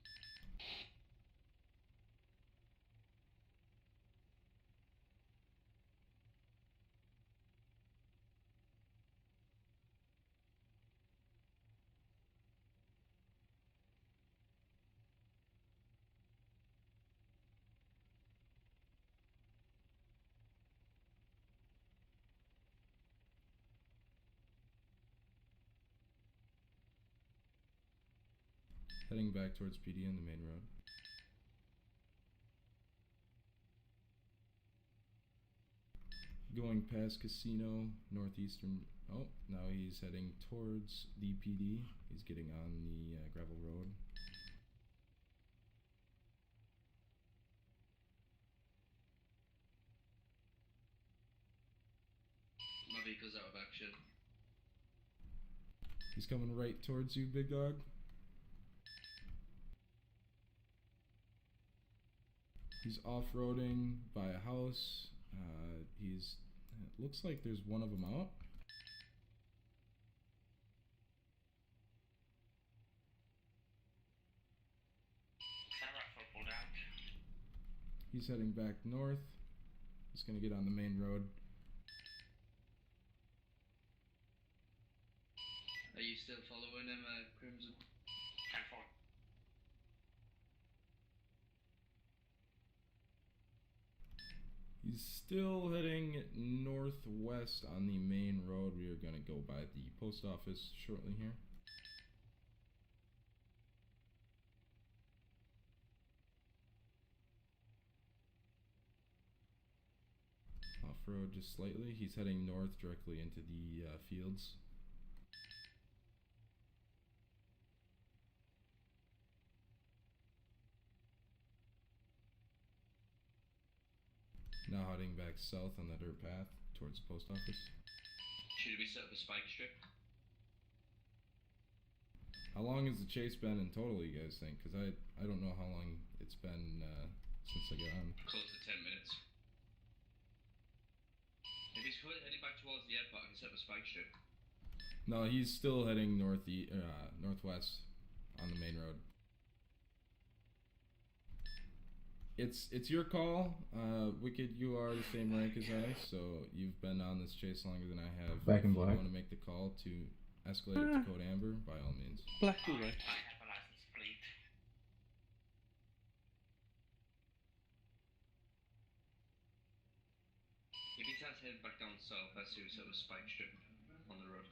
Speaker 15: Heading back towards PD on the main road. Going past casino, northeastern. Oh, now he's heading towards the PD. He's getting on the gravel road.
Speaker 19: My vehicle's out of action.
Speaker 15: He's coming right towards you, big dog. He's off-roading by a house. It looks like there's one of them out. He's heading back north. He's gonna get on the main road.
Speaker 19: Are you still following him, Crimson?
Speaker 14: Can't follow.
Speaker 15: He's still heading northwest on the main road. We are gonna go by the post office shortly here. Off-road just slightly. He's heading north directly into the fields. Now heading back south on the dirt path towards the post office.
Speaker 19: Should we set up a spike strip?
Speaker 15: How long has the chase been in total, you guys think? Because I don't know how long it's been since I got on.
Speaker 19: Close to 10 minutes. If he's heading back towards the airport, I can set up a spike strip.
Speaker 15: No, he's still heading northwest on the main road. It's your call. Wicked, you are the same rank as I, so you've been on this chase longer than I have.
Speaker 5: Back in
Speaker 15: If
Speaker 5: black.
Speaker 15: you want to make the call to escalate it to Code Amber, by all means.
Speaker 2: Black and red.
Speaker 14: I have a license plate.
Speaker 19: If he starts heading back down south, I see set up a spike strip on the road.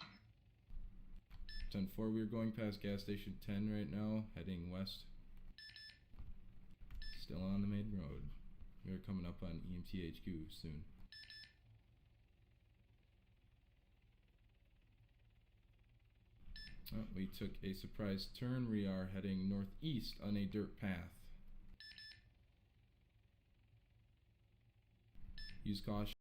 Speaker 15: 10-4, we're going past gas station 10 right now, heading west. Still on the main road. We're coming up on EMTHQ soon. Oh, we took a surprise turn. We are heading northeast on a dirt path. Use caution.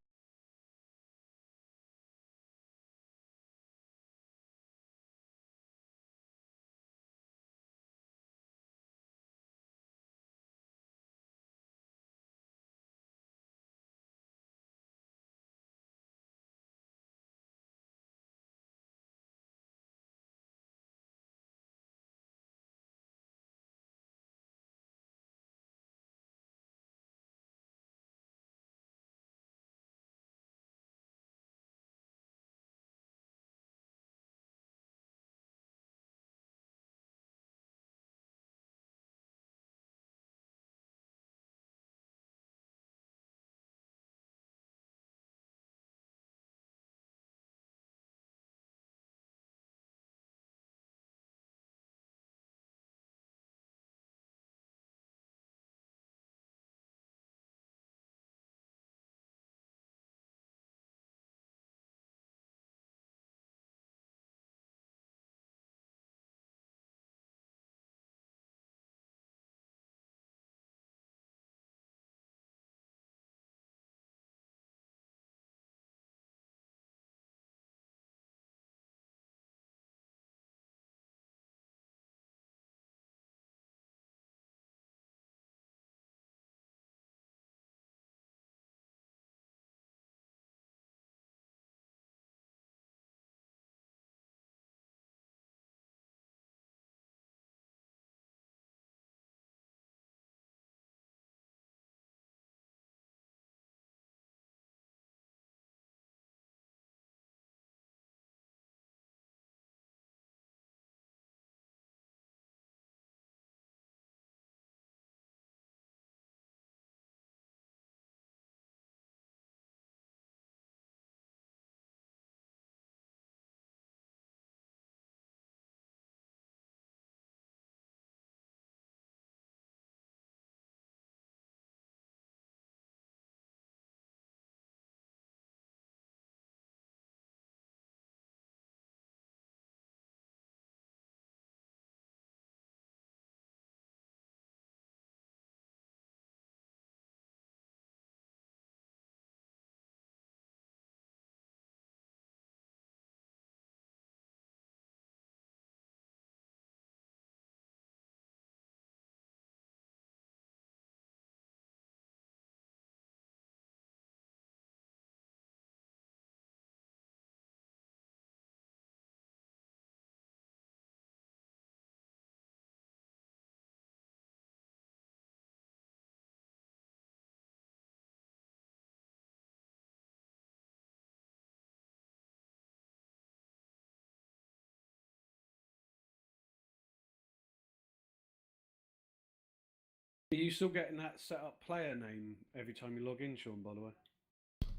Speaker 2: Are you still getting that set up player name every time you log in, Sean, by the way?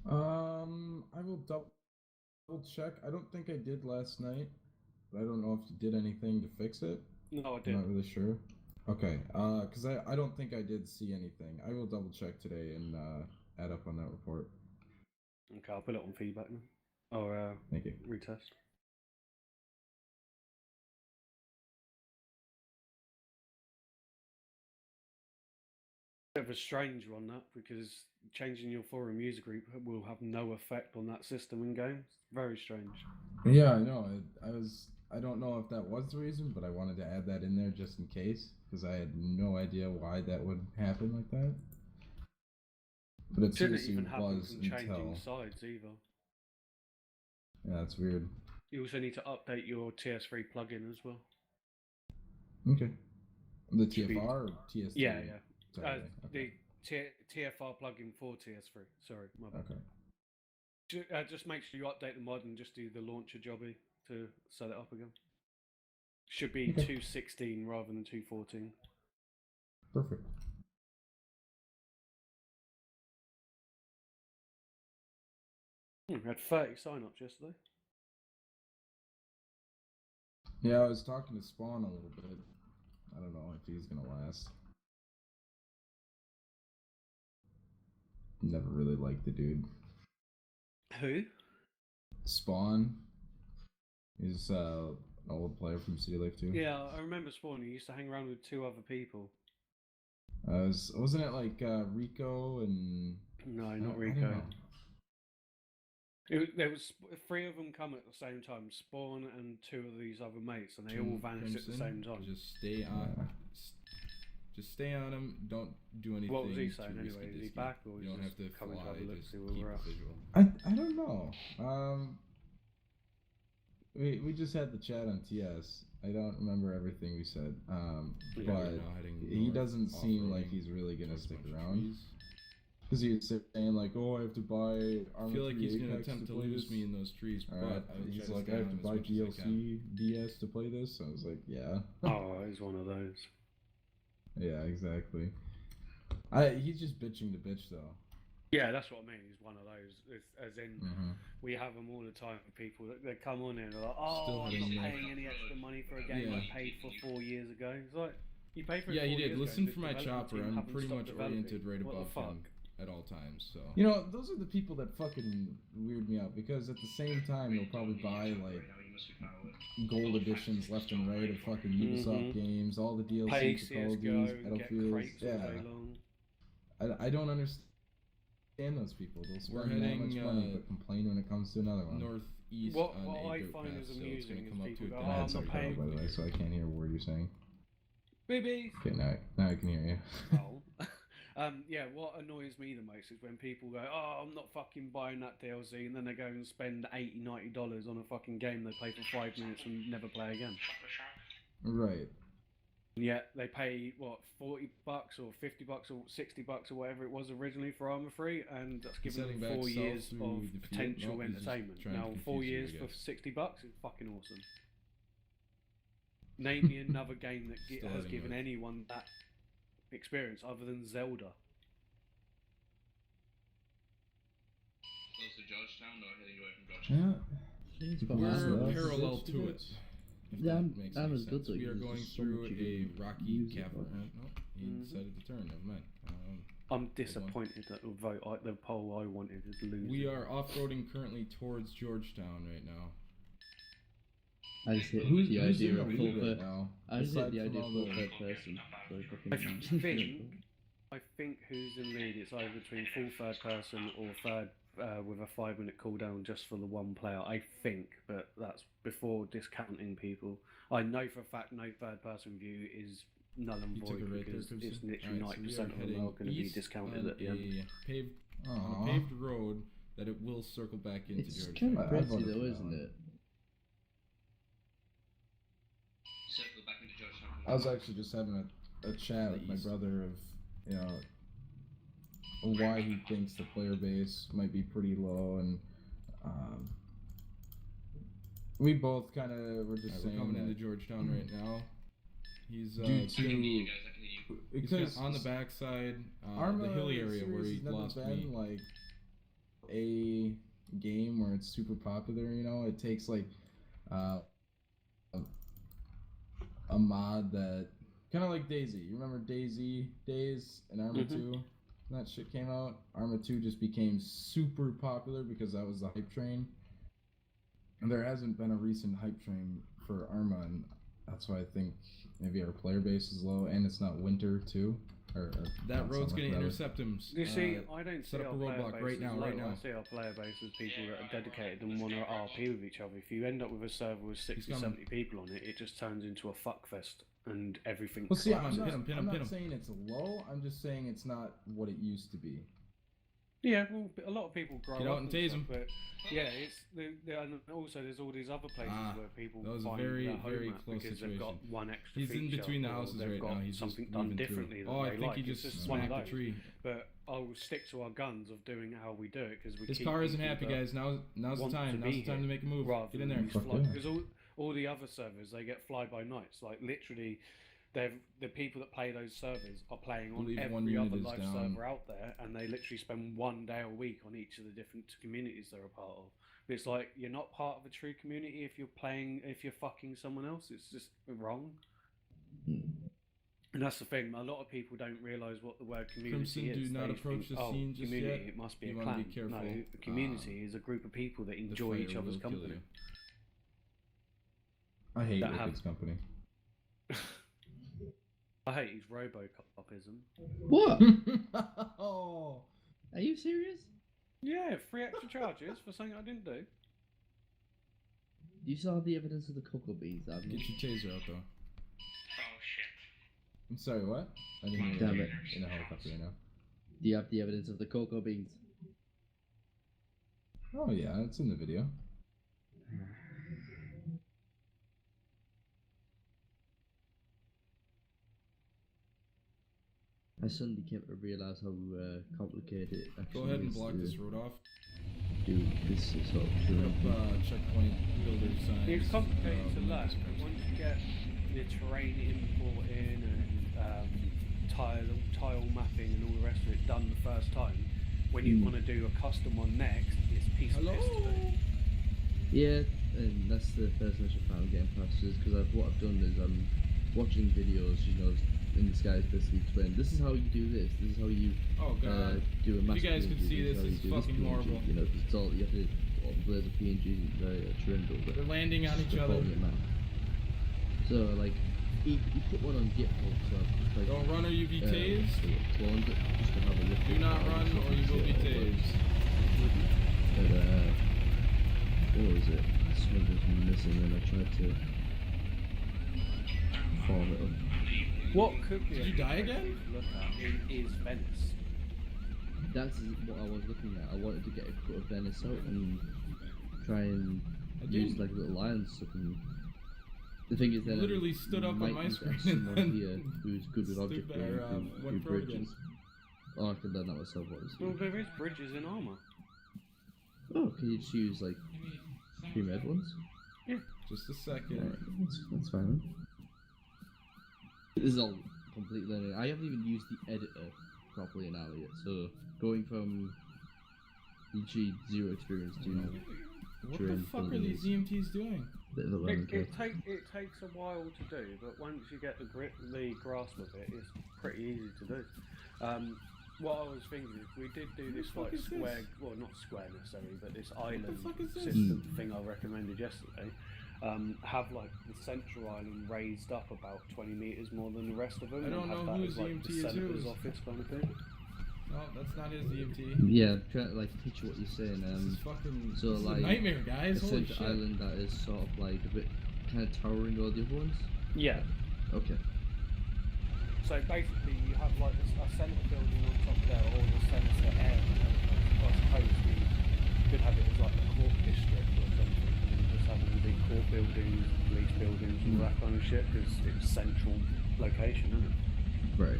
Speaker 15: I will double check. I don't think I did last night, but I don't know if you did anything to fix it.
Speaker 2: No, I didn't.
Speaker 15: I'm not really sure. Okay, because I don't think I did see anything. I will double check today and add up on that report.
Speaker 2: Okay, I'll put it on feedback now. Or
Speaker 15: Thank you.
Speaker 2: retest. Bit of a strange one, that, because changing your forum user group will have no effect on that system in game. Very strange.
Speaker 15: Yeah, I know.
Speaker 5: I don't know if that was the reason, but I wanted to add that in there just in case, because I had no idea why that would happen like that. But it
Speaker 2: Shouldn't
Speaker 5: seriously
Speaker 2: even happen
Speaker 5: was
Speaker 2: from changing
Speaker 5: until...
Speaker 2: sides either.
Speaker 5: Yeah, that's weird.
Speaker 2: You also need to update your TS3 plugin as well.
Speaker 5: Okay. The
Speaker 2: Should be-
Speaker 5: TFR or TS3?
Speaker 2: Yeah.
Speaker 5: Sorry, okay.
Speaker 2: The TFR plugin for TS3. Sorry, my bad.
Speaker 5: Okay.
Speaker 2: Just make sure you update the mod and just do the launcher jobby to set it up again. Should be 2.16 rather than 2.14.
Speaker 5: Perfect.
Speaker 2: We had 30 sign-ups yesterday.
Speaker 5: Yeah, I was talking to Spawn a little bit. I don't know if he's gonna last. Never really liked the dude.
Speaker 2: Who?
Speaker 5: Spawn. He's an old player from City Life 2.
Speaker 2: Yeah, I remember Spawn. He used to hang around with 2 other people.
Speaker 5: Wasn't it like Rico and...
Speaker 2: No,
Speaker 5: I
Speaker 2: not
Speaker 5: don't
Speaker 2: Rico.
Speaker 5: know.
Speaker 2: There was 3 of them come at the same time. Spawn and 2 of these other mates, and they all vanished at the same time.
Speaker 15: Just stay on. Just stay on him. Don't do anything.
Speaker 2: What was he saying anyway? Is he back or
Speaker 15: you don't have to
Speaker 2: coming
Speaker 15: fly?
Speaker 2: to have a look,
Speaker 15: Just
Speaker 2: see
Speaker 15: keep
Speaker 2: where we're at?
Speaker 15: visual.
Speaker 5: I don't know. We just had the chat on TS. I don't remember everything we said. But he doesn't seem like he's really gonna stick around. Because he was saying like, oh, I have to buy
Speaker 15: I feel like he's gonna
Speaker 5: Apex
Speaker 15: attempt to
Speaker 5: play
Speaker 15: lose
Speaker 5: this.
Speaker 15: me in those trees, but
Speaker 5: he's like, I have to buy DLC DS to play this. So I was like, yeah.
Speaker 2: Oh, he's one of those.
Speaker 5: Yeah, exactly. He's just bitching to bitch though.
Speaker 2: Yeah, that's what I mean. He's one of those. As in, we have them all the time for people that they come on and they're like, oh, I'm not paying any extra money for a game I paid for 4 years ago. It's like, you paid for it 4
Speaker 15: you
Speaker 2: years
Speaker 15: did.
Speaker 2: ago,
Speaker 15: Listen
Speaker 2: this
Speaker 15: for my
Speaker 2: development
Speaker 15: chopper.
Speaker 2: team
Speaker 15: I'm
Speaker 2: haven't
Speaker 15: pretty
Speaker 2: stopped
Speaker 15: much
Speaker 2: developing.
Speaker 15: oriented right
Speaker 2: What the
Speaker 15: above
Speaker 2: fuck?
Speaker 15: him at all times. So
Speaker 5: You know, those are the people that fucking weird me out because at the same time they'll probably buy like gold editions left and right of fucking Ubisoft games, all the DLC
Speaker 2: Pay
Speaker 5: for Call of Duty,
Speaker 2: CS:GO and get
Speaker 5: Battlefields.
Speaker 2: crates all day long.
Speaker 5: I don't understand those people. They'll spend that
Speaker 15: heading,
Speaker 5: much money but complain when it comes to another one.
Speaker 15: northeast
Speaker 2: What
Speaker 15: on
Speaker 2: I
Speaker 15: a goat
Speaker 2: find
Speaker 15: path,
Speaker 2: is
Speaker 15: so it's
Speaker 2: amusing
Speaker 15: gonna
Speaker 2: is
Speaker 15: come up
Speaker 2: people
Speaker 15: to
Speaker 2: go,
Speaker 15: a
Speaker 2: oh, I'm
Speaker 5: That's
Speaker 2: not
Speaker 5: like
Speaker 2: paying.
Speaker 5: by the way, so I can't hear a word you're saying.
Speaker 2: Babies.
Speaker 5: Okay, now I can hear you.
Speaker 2: Oh. Yeah, what annoys me the most is when people go, oh, I'm not fucking buying that DLC, and then they go and spend $80, $90 on a fucking game they play for 5 minutes and never play again.
Speaker 5: Right.
Speaker 2: Yeah, they pay, what, $40 or $50 or $60 or whatever it was originally for Arma 3, and that's given them 4 years of potential entertainment. Now, 4 years for $60 is fucking awesome. Name me another game that has given anyone that experience other than Zelda.
Speaker 19: Close to Georgetown or heading away from Georgetown?
Speaker 15: We're parallel to it.
Speaker 1: Yeah,
Speaker 15: Makes
Speaker 1: I'm
Speaker 15: any
Speaker 1: as good
Speaker 15: sense.
Speaker 1: like
Speaker 15: We are
Speaker 1: there's
Speaker 15: going
Speaker 1: just so
Speaker 15: through
Speaker 1: much you
Speaker 15: a
Speaker 1: can
Speaker 15: rocky
Speaker 1: use it
Speaker 15: cavern.
Speaker 1: for.
Speaker 15: No, he decided to turn. Never mind.
Speaker 2: I'm disappointed that the poll I wanted is losing.
Speaker 15: We are off-roading currently towards Georgetown right now.
Speaker 1: I just hit
Speaker 5: Who's
Speaker 1: the
Speaker 5: in
Speaker 1: idea
Speaker 5: the
Speaker 1: of
Speaker 5: lead
Speaker 1: full
Speaker 5: right
Speaker 1: third.
Speaker 5: now?
Speaker 1: I just hit
Speaker 5: Aside
Speaker 1: the
Speaker 5: from
Speaker 1: idea of
Speaker 5: all
Speaker 1: full
Speaker 5: the-
Speaker 1: third person. So
Speaker 2: I think who's in lead. It's either between full third person or third with a 5-minute cooldown just for the one player. I think, but that's before discounting people. I know for a fact no third person view is null and void because it's literally 90% of them are going to be discounted at the end.
Speaker 15: On a paved road that it will circle back into
Speaker 1: It's
Speaker 15: Georgetown.
Speaker 1: kind of crazy though, isn't it?
Speaker 19: Circle back into Georgetown.
Speaker 5: I was actually just having a chat with my brother of, you know, why he thinks the player base might be pretty low, and we both kind of were just saying
Speaker 15: we're coming
Speaker 5: that
Speaker 15: into Georgetown right now. He's
Speaker 5: due to
Speaker 15: because on the backside, the hilly area where he lost
Speaker 5: been
Speaker 15: me.
Speaker 5: Like a game where it's super popular, you know, it takes like a mod that kind of like Daisy. You remember Daisy Days and Arma 2? When that shit came out, Arma 2 just became super popular because that was the hype train. And there hasn't been a recent hype train for Arma, and that's why I think maybe our player base is low, and it's not winter too. Or
Speaker 15: That road's
Speaker 5: gonna
Speaker 15: gonna intercept him.
Speaker 2: You see, I don't
Speaker 15: set
Speaker 2: see
Speaker 15: up
Speaker 2: our
Speaker 15: a
Speaker 2: player
Speaker 15: roadblock
Speaker 2: base
Speaker 15: right
Speaker 2: as
Speaker 15: now,
Speaker 2: low.
Speaker 15: right now.
Speaker 2: I see our player base as people that are dedicated and want to RP with each other. If you end up with a server with 60,
Speaker 15: coming.
Speaker 2: 70 people on it, it just turns into a fuckfest and everything.
Speaker 5: Well, see, I'm
Speaker 2: collapses.
Speaker 5: not saying it's low. I'm just saying it's not what it used to be.
Speaker 2: Yeah, well, a lot of people grow
Speaker 15: Get
Speaker 2: up
Speaker 15: out and tase them.
Speaker 2: But yeah, and also there's all these other places where people
Speaker 15: that was a
Speaker 2: find
Speaker 15: very,
Speaker 2: their home
Speaker 15: very
Speaker 2: at
Speaker 15: close
Speaker 2: because
Speaker 15: situation.
Speaker 2: they've got one extra
Speaker 15: He's in
Speaker 2: feature
Speaker 15: between the
Speaker 2: or
Speaker 15: houses
Speaker 2: they've
Speaker 15: right
Speaker 2: got
Speaker 15: now. He's
Speaker 2: something
Speaker 15: just
Speaker 2: done
Speaker 15: moving through.
Speaker 2: differently that
Speaker 15: Oh, I
Speaker 2: they
Speaker 15: think
Speaker 2: like.
Speaker 15: he
Speaker 2: It's
Speaker 15: just
Speaker 2: just one of
Speaker 15: smacked a
Speaker 2: those.
Speaker 15: tree.
Speaker 2: But I'll stick to our guns of doing it how we do it because we.
Speaker 15: His
Speaker 2: keep
Speaker 15: car isn't
Speaker 2: people
Speaker 15: happy,
Speaker 2: that
Speaker 15: guys. Now's the
Speaker 2: want
Speaker 15: time. Now's the time to make a move.
Speaker 2: rather
Speaker 15: Get in there.
Speaker 2: than use because all the other servers they get fly by nights. Like literally, the people that play those servers are playing on
Speaker 15: Believe one
Speaker 2: every
Speaker 15: unit
Speaker 2: other
Speaker 15: is
Speaker 2: live
Speaker 15: down.
Speaker 2: server out there, and they literally spend 1 day a week on each of the different communities they're a part of. But it's like you're not part of a true community if you're fucking someone else. It's just wrong. And that's the thing. A lot of people don't realise what the word community
Speaker 15: Crimson,
Speaker 2: is.
Speaker 15: do not
Speaker 2: They
Speaker 15: approach
Speaker 2: think,
Speaker 15: the scene just
Speaker 2: community,
Speaker 15: yet.
Speaker 2: it must be
Speaker 15: You
Speaker 2: a
Speaker 15: wanna
Speaker 2: clan.
Speaker 15: be careful.
Speaker 2: No, a community is a group of people that enjoy
Speaker 15: fire
Speaker 2: each other's
Speaker 15: will kill
Speaker 2: company.
Speaker 15: you.
Speaker 5: I hate
Speaker 2: That
Speaker 5: Wicked's company.
Speaker 2: I hate his Robocopism.
Speaker 1: What?
Speaker 5: Oh,
Speaker 1: are you serious?
Speaker 2: Yeah, 3 extra charges for something I didn't do.
Speaker 1: You saw the evidence of the cocoa beans, haven't you?
Speaker 15: Get your taser out though.
Speaker 14: Oh shit.
Speaker 5: I'm sorry, what? I didn't hear
Speaker 1: Damn
Speaker 5: you
Speaker 1: it.
Speaker 5: in a helicopter right now.
Speaker 1: Do you have the evidence of the cocoa beans?
Speaker 5: Oh yeah, it's in the video.
Speaker 1: I suddenly came to realise how complicated it actually
Speaker 15: Go ahead and
Speaker 1: is
Speaker 15: block
Speaker 1: to
Speaker 15: this road off.
Speaker 1: do this sort of
Speaker 15: Put
Speaker 1: terrain
Speaker 15: up
Speaker 1: thing.
Speaker 15: checkpoint builder signs.
Speaker 2: It's complicated to
Speaker 15: when
Speaker 2: learn,
Speaker 15: this
Speaker 2: but
Speaker 15: comes.
Speaker 2: once you get the terrain import in and tile mapping and all the rest of it done the first time, when you want to do a custom one next, it's a piece of piss to do.
Speaker 1: Yeah, and that's the first initial part I'm getting past is because what I've done is I'm watching videos, you know, in this guy's basically explain this is how you do this, this is how you do a master.
Speaker 15: If you guys could see this,
Speaker 1: how you
Speaker 15: it's
Speaker 1: do
Speaker 15: fucking
Speaker 1: PNG,
Speaker 15: horrible.
Speaker 1: You know, 'cause it's all you have to there's a PNG terrain builder.
Speaker 15: They're landing on each other.
Speaker 1: So like, he put one on GitHub, so like,
Speaker 15: Don't run or you be tased.
Speaker 1: Cloned it just to have a look.
Speaker 15: Do not run or you will be tased.
Speaker 1: But what was it? Something was missing, and I tried to farm it up.
Speaker 2: What could be
Speaker 15: Did you die again?
Speaker 2: look at is Venice.
Speaker 1: That's what I was looking at. I wanted to get a cut of Venice out and try and use like little lions stuff. And the thing is that
Speaker 15: Literally stood up on my screen
Speaker 1: someone
Speaker 15: and
Speaker 1: here who's good with
Speaker 15: stood
Speaker 1: object
Speaker 15: there,
Speaker 1: learning through
Speaker 15: went pro again.
Speaker 1: bridges. Oh, I can learn that myself. Obviously.
Speaker 2: Well, there is bridges in armor.
Speaker 1: Oh, can you just use like pre-made ones?
Speaker 2: Yeah.
Speaker 15: Just a second.
Speaker 1: Alright, that's fine. This is all complete learning. I haven't even used the editor properly in Alley yet, so going from literally zero experience to
Speaker 15: What the fuck are these EMTs doing?
Speaker 1: Bit of a learning curve.
Speaker 2: It takes a while to do, but once you get the grasp of it, it's pretty easy to do. What I was thinking is we did do this like square, well not square necessarily, but this island system thing I recommended yesterday. Have like the central island raised up about 20 meters more than the rest of them.
Speaker 15: I don't
Speaker 2: and have
Speaker 15: know
Speaker 2: that
Speaker 15: whose
Speaker 2: as, like,
Speaker 15: EMT
Speaker 2: the
Speaker 15: is
Speaker 2: senator's
Speaker 15: whose.
Speaker 2: office kind of thing.
Speaker 15: No, that's not his EMT.
Speaker 1: Yeah, trying to like picture what you're saying.
Speaker 15: This is fucking
Speaker 1: so
Speaker 15: this is a
Speaker 1: like
Speaker 15: nightmare, guys.
Speaker 1: A
Speaker 15: Holy
Speaker 1: central
Speaker 15: shit.
Speaker 1: island that is sort of like a bit kind of towering over the other ones.
Speaker 2: Yeah.
Speaker 1: Okay.
Speaker 2: So basically, you have like a centre building on top there, or the centre area. I suppose we could have it as like a court district or something, and then just have all the big court buildings, police buildings, all that kind of shit, because it's central location, isn't it?
Speaker 1: Right.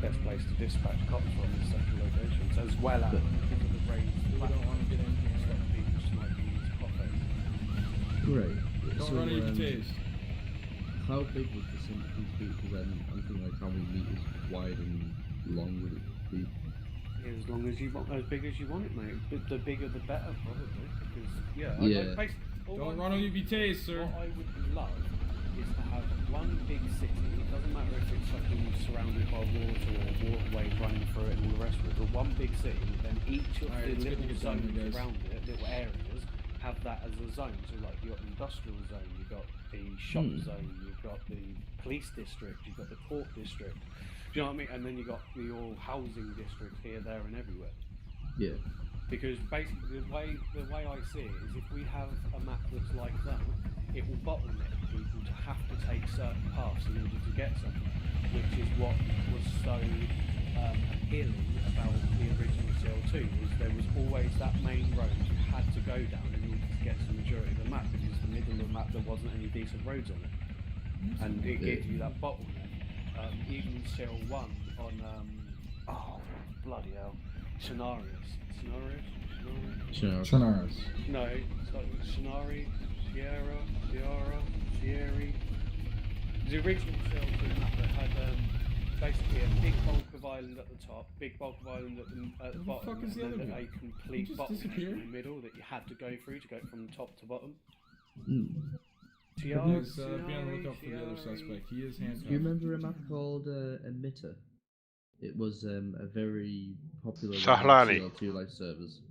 Speaker 2: Best place to dispatch cops from is central locations, as well as because of the raised platform to stop people sniping into cop faces.
Speaker 1: Great.
Speaker 15: Don't run into tased.
Speaker 1: How big would the center piece be? Because I'm thinking like how many meters wide and long would it be?
Speaker 2: As long as you want, as big as you want it, mate. But the bigger the better, probably. Because
Speaker 15: Don't run or you be tased, sir.
Speaker 2: What I would love is to have one big city. It doesn't matter if it's fucking surrounded by water or waterways running through it and all the rest of it. But one big city, then each of the little zones around it, little areas, have that as a zone. So like you got the industrial zone, you got the shop zone, you've got the police district, you've got the port district. Do you know what I mean? And then you got your housing district here, there, and everywhere.
Speaker 1: Yeah.
Speaker 2: Because basically, the way I see it is, if we have a map that's like that, it will bottleneck people to have to take certain paths in order to get something, which is what was so appealing about the original CL2. Was there was always that main road you had to go down in order to get to the majority of the map, because the middle of the map there wasn't any decent roads on it, and it gives you that bottleneck. Even CL1 on oh bloody hell, Scenarios. No, it's like Scenari, Sierra. The original CL2 map that had basically a big bulk of island at the top, big bulk of island at the bottom, and then a complete bottleneck in the middle that you had to go through to go from top to bottom.
Speaker 5: Guys, be on the lookout for the other suspect. He is handcuffed.
Speaker 1: Do you remember a map called Emitter? It was a very popular
Speaker 4: Sahlani.
Speaker 1: CL2 live servers.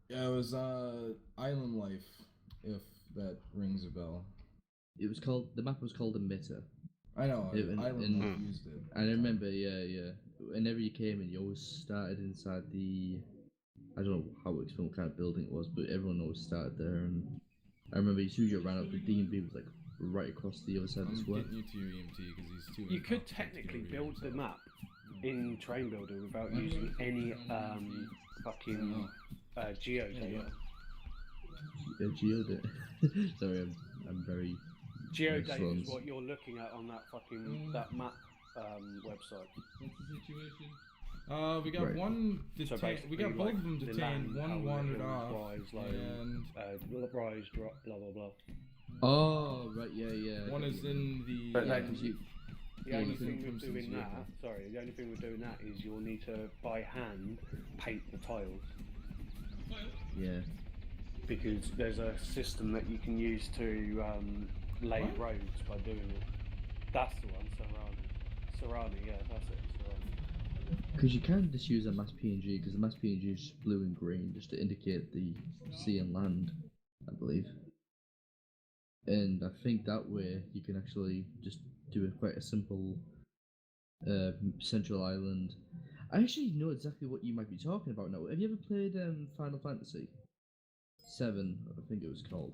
Speaker 5: Yeah, it was Island Life, if that rings a bell.
Speaker 1: It was called, the map was called Emitter.
Speaker 5: I know, Island Life used it.
Speaker 1: I remember, yeah. Whenever you came in, you always started inside the, I don't know how what kind of building it was, but everyone always started there. And I remember as soon as you ran up, the D&B was like right across the other side of the square.
Speaker 5: I'm getting you to your EMT because he's too.
Speaker 2: You could technically build the map in Train Builder without using any fucking geodata.
Speaker 1: Geodata. Sorry, I'm very.
Speaker 2: Geodata is what you're looking at on that fucking that map website.
Speaker 8: What's the situation?
Speaker 5: We got one detained. We got both of them detained. One wandered off. And
Speaker 2: rise, drop, blah blah blah.
Speaker 1: Oh right, yeah.
Speaker 5: One is in the.
Speaker 2: But the only thing with doing that, the only thing with doing that is you'll need to by hand paint the tiles.
Speaker 1: Yeah.
Speaker 2: Because there's a system that you can use to lay roads by doing it. That's the one, Serrani, yeah, that's it, Serrani.
Speaker 1: Because you can just use a mass PNG, because the mass PNG is just blue and green, just to indicate the sea and land, I believe. And I think that way you can actually just do quite a simple central island. I actually know exactly what you might be talking about now. Have you ever played Final Fantasy 7? I think it was called.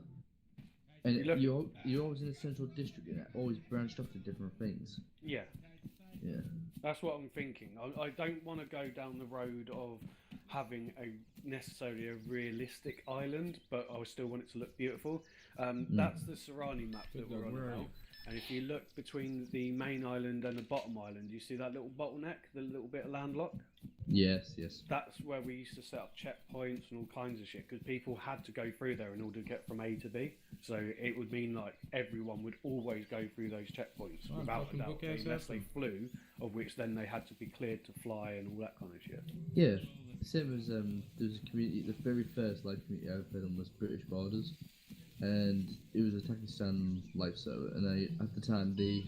Speaker 1: And you're always in a central district, and it always branched off to different things.
Speaker 2: Yeah.
Speaker 1: Yeah.
Speaker 2: That's what I'm thinking. I don't want to go down the road of having necessarily a realistic island, but I still want it to look beautiful. That's the Serrani map that we're on now. And if you look between the main island and the bottom island, you see that little bottleneck, the little bit of landlock?
Speaker 1: Yes.
Speaker 2: That's where we used to set up checkpoints and all kinds of shit, because people had to go through there in order to get from A to B. So it would mean like everyone would always go through those checkpoints without a doubt, unless they flew, of which then they had to be cleared to fly and all that kind of shit.
Speaker 1: Yeah, same as there was a community. The very first live community I played on was British Borders, and it was a Pakistan live server. And at the time, the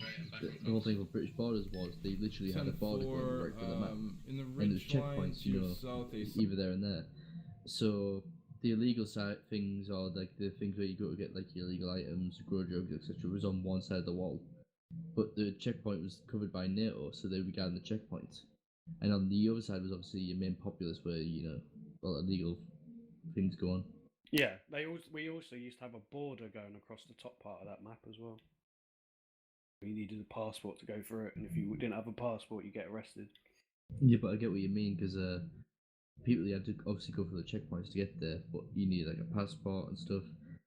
Speaker 1: whole thing with British Borders was they literally had a border going right through the map, and there's checkpoints, either there and there. So the illegal side things, or like the things where you go to get like illegal items, grow drugs, etc., was on one side of the wall, but the checkpoint was covered by NATO, so they began the checkpoints. And on the other side was obviously your main populace, where illegal things go on.
Speaker 2: Yeah, we also used to have a border going across the top part of that map as well. You needed a passport to go through it, and if you didn't have a passport, you get arrested.
Speaker 1: Yeah, but I get what you mean, because people had to obviously go through the checkpoints to get there, but you need like a passport and stuff.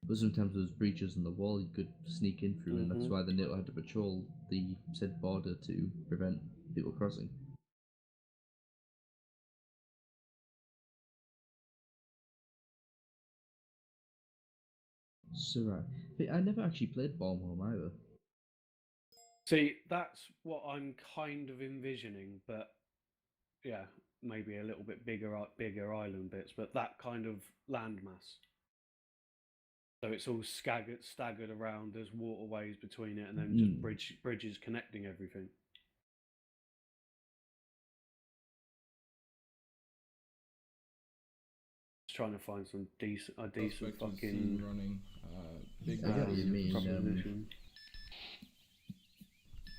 Speaker 1: But sometimes there was breaches in the wall you could sneak in through, and that's why the NATO had to patrol the said border to prevent people crossing. So right, I never actually played Bornholm either.
Speaker 2: See, that's what I'm kind of envisioning, but yeah, maybe a little bit bigger island bits, but that kind of landmass. So it's all staggered around. There's waterways between it, and then just bridges connecting everything. Just trying to find some decent fucking
Speaker 5: running.
Speaker 1: I get what you mean.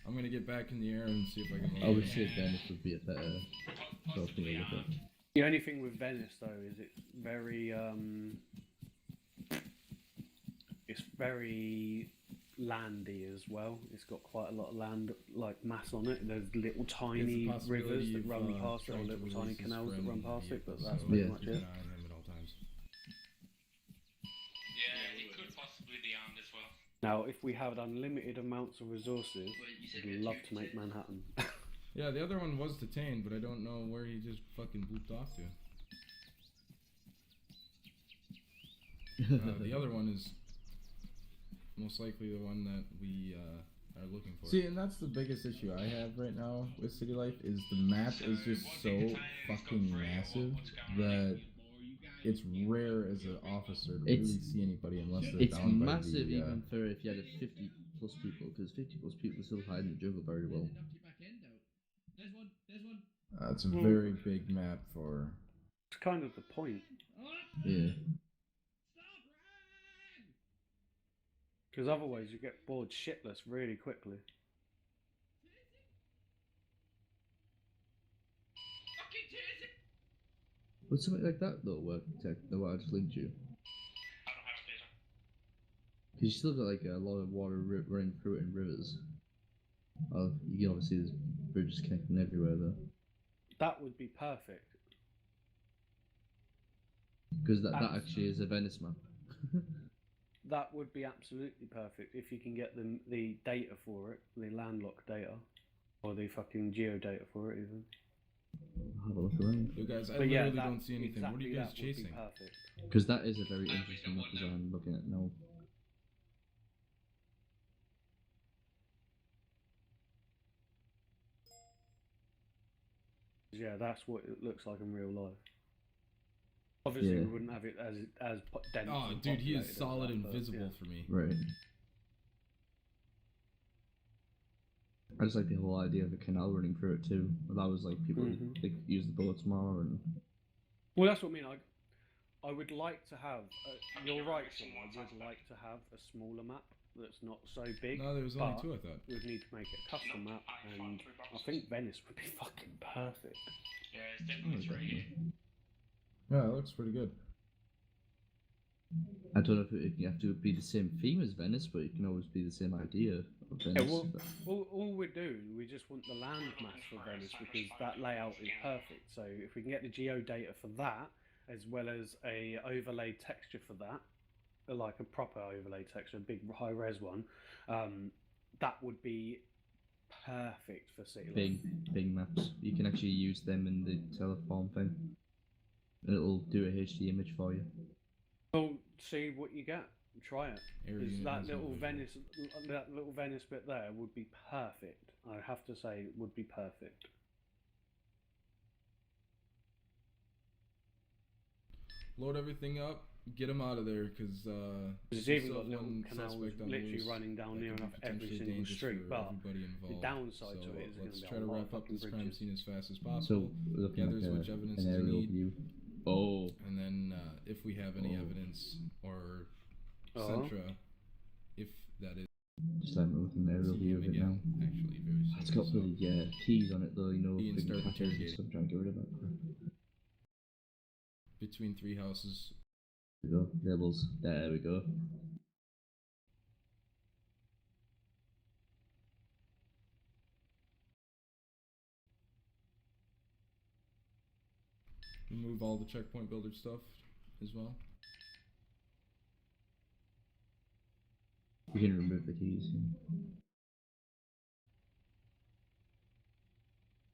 Speaker 15: I'm gonna get back in the air and see if I can.
Speaker 1: I would say Venice would be a better sort of thing to look at.
Speaker 2: The only thing with Venice though is it's very landy as well. It's got quite a lot of land like mass on it. There's little tiny rivers that run past it, or little tiny canals that run past it, but that's pretty much it.
Speaker 14: Yeah, it could possibly be armed as well.
Speaker 2: Now, if we had unlimited amounts of resources, I'd love to make Manhattan.
Speaker 15: Yeah, the other one was detained, but I don't know where he just fucking blooped off to. The other one is most likely the one that we are looking for.
Speaker 5: See, and that's the biggest issue I have right now with City Life is the map is just so fucking massive that it's rare as an officer to really see anybody unless they're down by the...
Speaker 1: It's massive even for if you had 50 plus people, because 50 plus people still hide in the jungle very well.
Speaker 17: There's one.
Speaker 5: It's a very big map for...
Speaker 2: It's kind of the point.
Speaker 1: Yeah.
Speaker 2: Because otherwise you get bored shitless really quickly.
Speaker 1: Would something like that though work, Tech? The what I just linked you? Because you still got like a lot of water running through it in rivers. You can obviously there's bridges connecting everywhere though.
Speaker 2: That would be perfect.
Speaker 1: Because that actually is a Venice map.
Speaker 2: That would be absolutely perfect if you can get the data for it, the landlocked data, or the fucking geo data for it even.
Speaker 1: I'll have a look around.
Speaker 15: You guys, I literally don't see anything. What are you guys chasing?
Speaker 1: Because that is a very interesting map as I'm looking at now.
Speaker 2: Yeah, that's what it looks like in real life. Obviously, we wouldn't have it as dense.
Speaker 15: Oh, dude, he is solid invisible for me.
Speaker 1: Right. I just like the whole idea of a canal running through it too. That was like people they could use the bullets more and.
Speaker 2: Well, that's what I mean. I would like to have. You're right, Sean. I would like to have a smaller map that's not so big.
Speaker 15: No, there was only two, I thought.
Speaker 2: We'd need to make it a custom map, and I think Venice would be fucking perfect.
Speaker 14: Yeah, it's definitely three.
Speaker 5: Yeah, it looks pretty good.
Speaker 1: I don't know if it can have to be the same theme as Venice, but it can always be the same idea of Venice.
Speaker 2: Yeah, well, all we're doing, we just want the land mass for Venice because that layout is perfect. So if we can get the geo data for that, as well as a overlay texture for that, like a proper overlay texture, a big high res one, that would be perfect for City Life.
Speaker 1: Bing maps. You can actually use them in the teleform thing. And it'll do a HD image for you.
Speaker 2: Well, see what you get. Try it. Because that little Venice bit there would be perfect. I have to say, it would be perfect.
Speaker 15: Load everything up, get him out of there, because
Speaker 2: there's even got little canals literally running down near enough every single street. But the downside to it is
Speaker 15: let's
Speaker 2: going to be
Speaker 15: try to wrap up this crime scene as fast as
Speaker 1: So
Speaker 15: possible.
Speaker 1: looking
Speaker 15: Gather as
Speaker 1: like
Speaker 15: much evidence
Speaker 1: an
Speaker 15: as you
Speaker 1: aerial
Speaker 15: need.
Speaker 1: view. Oh.
Speaker 15: And then if we have any evidence or Centra, if that is.
Speaker 1: Just having a look at an aerial view of it now.
Speaker 15: Actually, very
Speaker 1: It's got bloody keys on it though, you know.
Speaker 15: Ian started interrogating.
Speaker 1: I'm trying to get rid of that crap.
Speaker 15: Between three houses.
Speaker 1: There we go. Labels. There we go.
Speaker 15: Remove all the checkpoint builder stuff as well.
Speaker 1: You can remove the keys.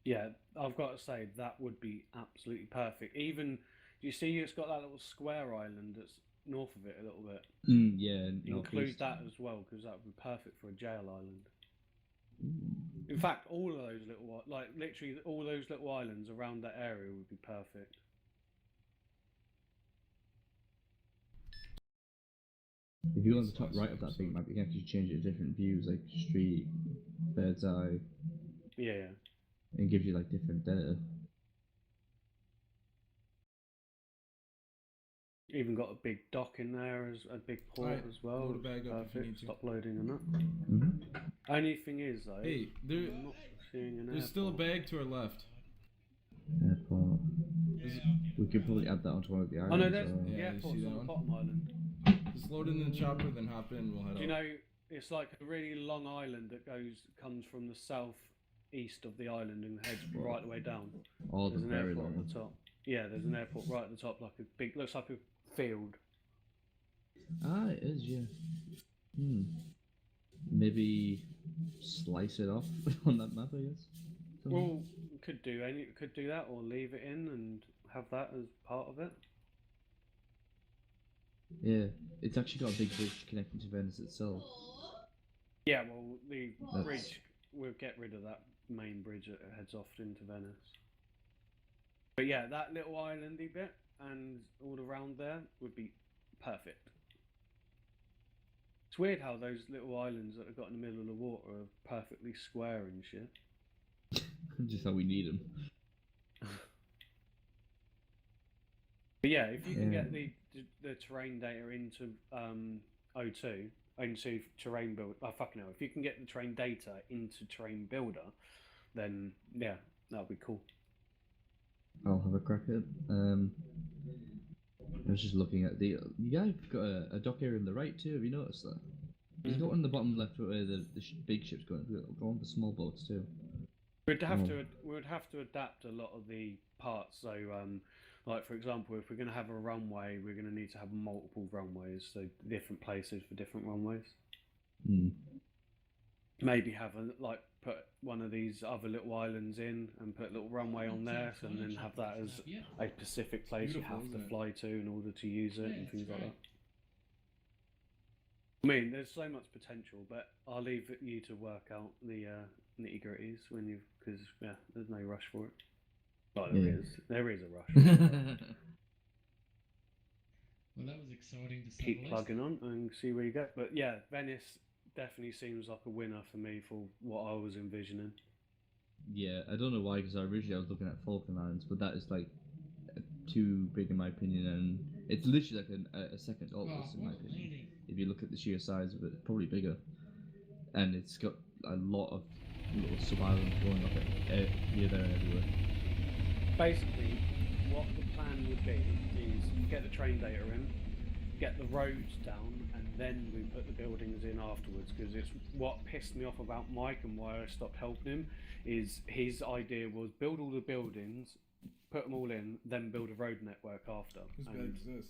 Speaker 2: Yeah, I've got to say that would be absolutely perfect. Even, do you see it's got that little square island that's north of it a little bit?
Speaker 1: Yeah.
Speaker 2: Include that as well, because that would be perfect for a jail island. In fact, all of those little, like literally all those little islands around that area would be perfect.
Speaker 1: If you go on the top right of that big map, you can actually change it to different views, like street, bird's eye.
Speaker 2: Yeah.
Speaker 1: And it gives you like different data.
Speaker 2: Even got a big dock in there, as a big port
Speaker 15: Alright,
Speaker 2: as well.
Speaker 15: load a bag up if you
Speaker 2: Perfect.
Speaker 15: need to.
Speaker 2: Stop loading and that.
Speaker 1: Mm-hmm.
Speaker 2: Only thing is though,
Speaker 15: Hey,
Speaker 2: I'm not seeing an
Speaker 15: there's still a
Speaker 2: airport.
Speaker 15: bag to our left.
Speaker 1: Airport. We could probably add that onto one of the islands.
Speaker 2: Oh no, there's
Speaker 15: Yeah,
Speaker 2: the
Speaker 15: you
Speaker 2: airport's
Speaker 15: see that
Speaker 2: on the
Speaker 15: one?
Speaker 2: bottom island.
Speaker 15: Just load in the chopper, then hop in. We'll head
Speaker 2: Do you
Speaker 15: out.
Speaker 2: know, it's like a really long island that comes from the south east of the island and heads right the way down.
Speaker 1: Oh,
Speaker 2: There's
Speaker 1: the
Speaker 2: an
Speaker 1: very
Speaker 2: airport
Speaker 1: long
Speaker 2: at the top. Yeah, there's an airport right at the top, like a big, looks like a field.
Speaker 1: Ah, it is, yeah. Maybe slice it off on that map, I guess.
Speaker 2: Well, could do that, or leave it in and have that as part of it.
Speaker 1: Yeah, it's actually got a big bridge connecting to Venice itself.
Speaker 2: Yeah, well, the
Speaker 1: That's-
Speaker 2: bridge, we'll get rid of that main bridge that heads off into Venice. But yeah, that little islandy bit and all around there would be perfect. It's weird how those little islands that have got in the middle of the water are perfectly square and shit.
Speaker 1: Just how we need them.
Speaker 2: But yeah, if you can
Speaker 1: Yeah.
Speaker 2: get the terrain data into O2, into terrain build, fucking hell, if you can get the terrain data into terrain builder, then yeah, that would be cool.
Speaker 1: I'll have a crack at it. I was just looking at the. You guys got a dock area on the right too. Have you noticed that? He's got one on the bottom left where the big ship's going. Go on the small boats too.
Speaker 2: We would have to adapt a lot of the parts. So, like for example, if we're going to have a runway, we're going to need to have multiple runways, so different places for different runways. Maybe have put one of these other little islands in and put a little runway on there, and then have that as a specific place you have to fly to in order to use it and things like that. I mean, there's so much potential, but I'll leave you to work out the nitty gritties because there's no rush for it. But there is a rush.
Speaker 8: Well, that was exciting to say.
Speaker 2: Keep plugging on and see where you go. But yeah, Venice definitely seems like a winner for me for what I was envisioning.
Speaker 1: Yeah, I don't know why, because originally I was looking at Falkland Islands, but that is like too big in my opinion, and it's literally like a second Dauntless in my opinion. If you look at the sheer size of it, it's probably bigger, and it's got a lot of little sub-islands going up here, there, and everywhere.
Speaker 2: Basically, what the plan would be is get the train data in, get the roads down, and then we put the buildings in afterwards, because it's what pissed me off about Mike and why I stopped helping him is his idea was build all the buildings, put them all in, then build a road network after.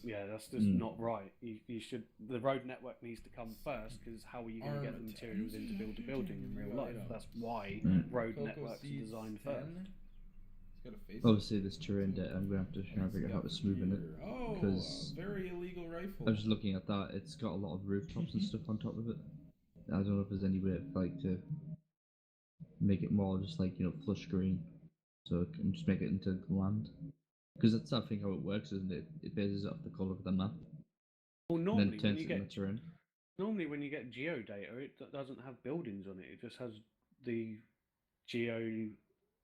Speaker 2: Yeah, that's just not right. You should. The road network needs to come first, because how are you going to get the materials in to build a building in real life? That's why road networks are designed first.
Speaker 1: Obviously, this terrain data, I'm gonna have to try and figure out how to smoothen it. Because
Speaker 15: very illegal rifle.
Speaker 1: I was just looking at that. It's got a lot of rooftops and stuff on top of it. I don't know if there's any way to make it more just flush green, so it can just make it into land. Because that's I think how it works, isn't it? It bases off the color of the map.
Speaker 2: Well, normally
Speaker 1: and then turns it into terrain.
Speaker 2: Normally, when you get geo data, it doesn't have buildings on it. It just has the geo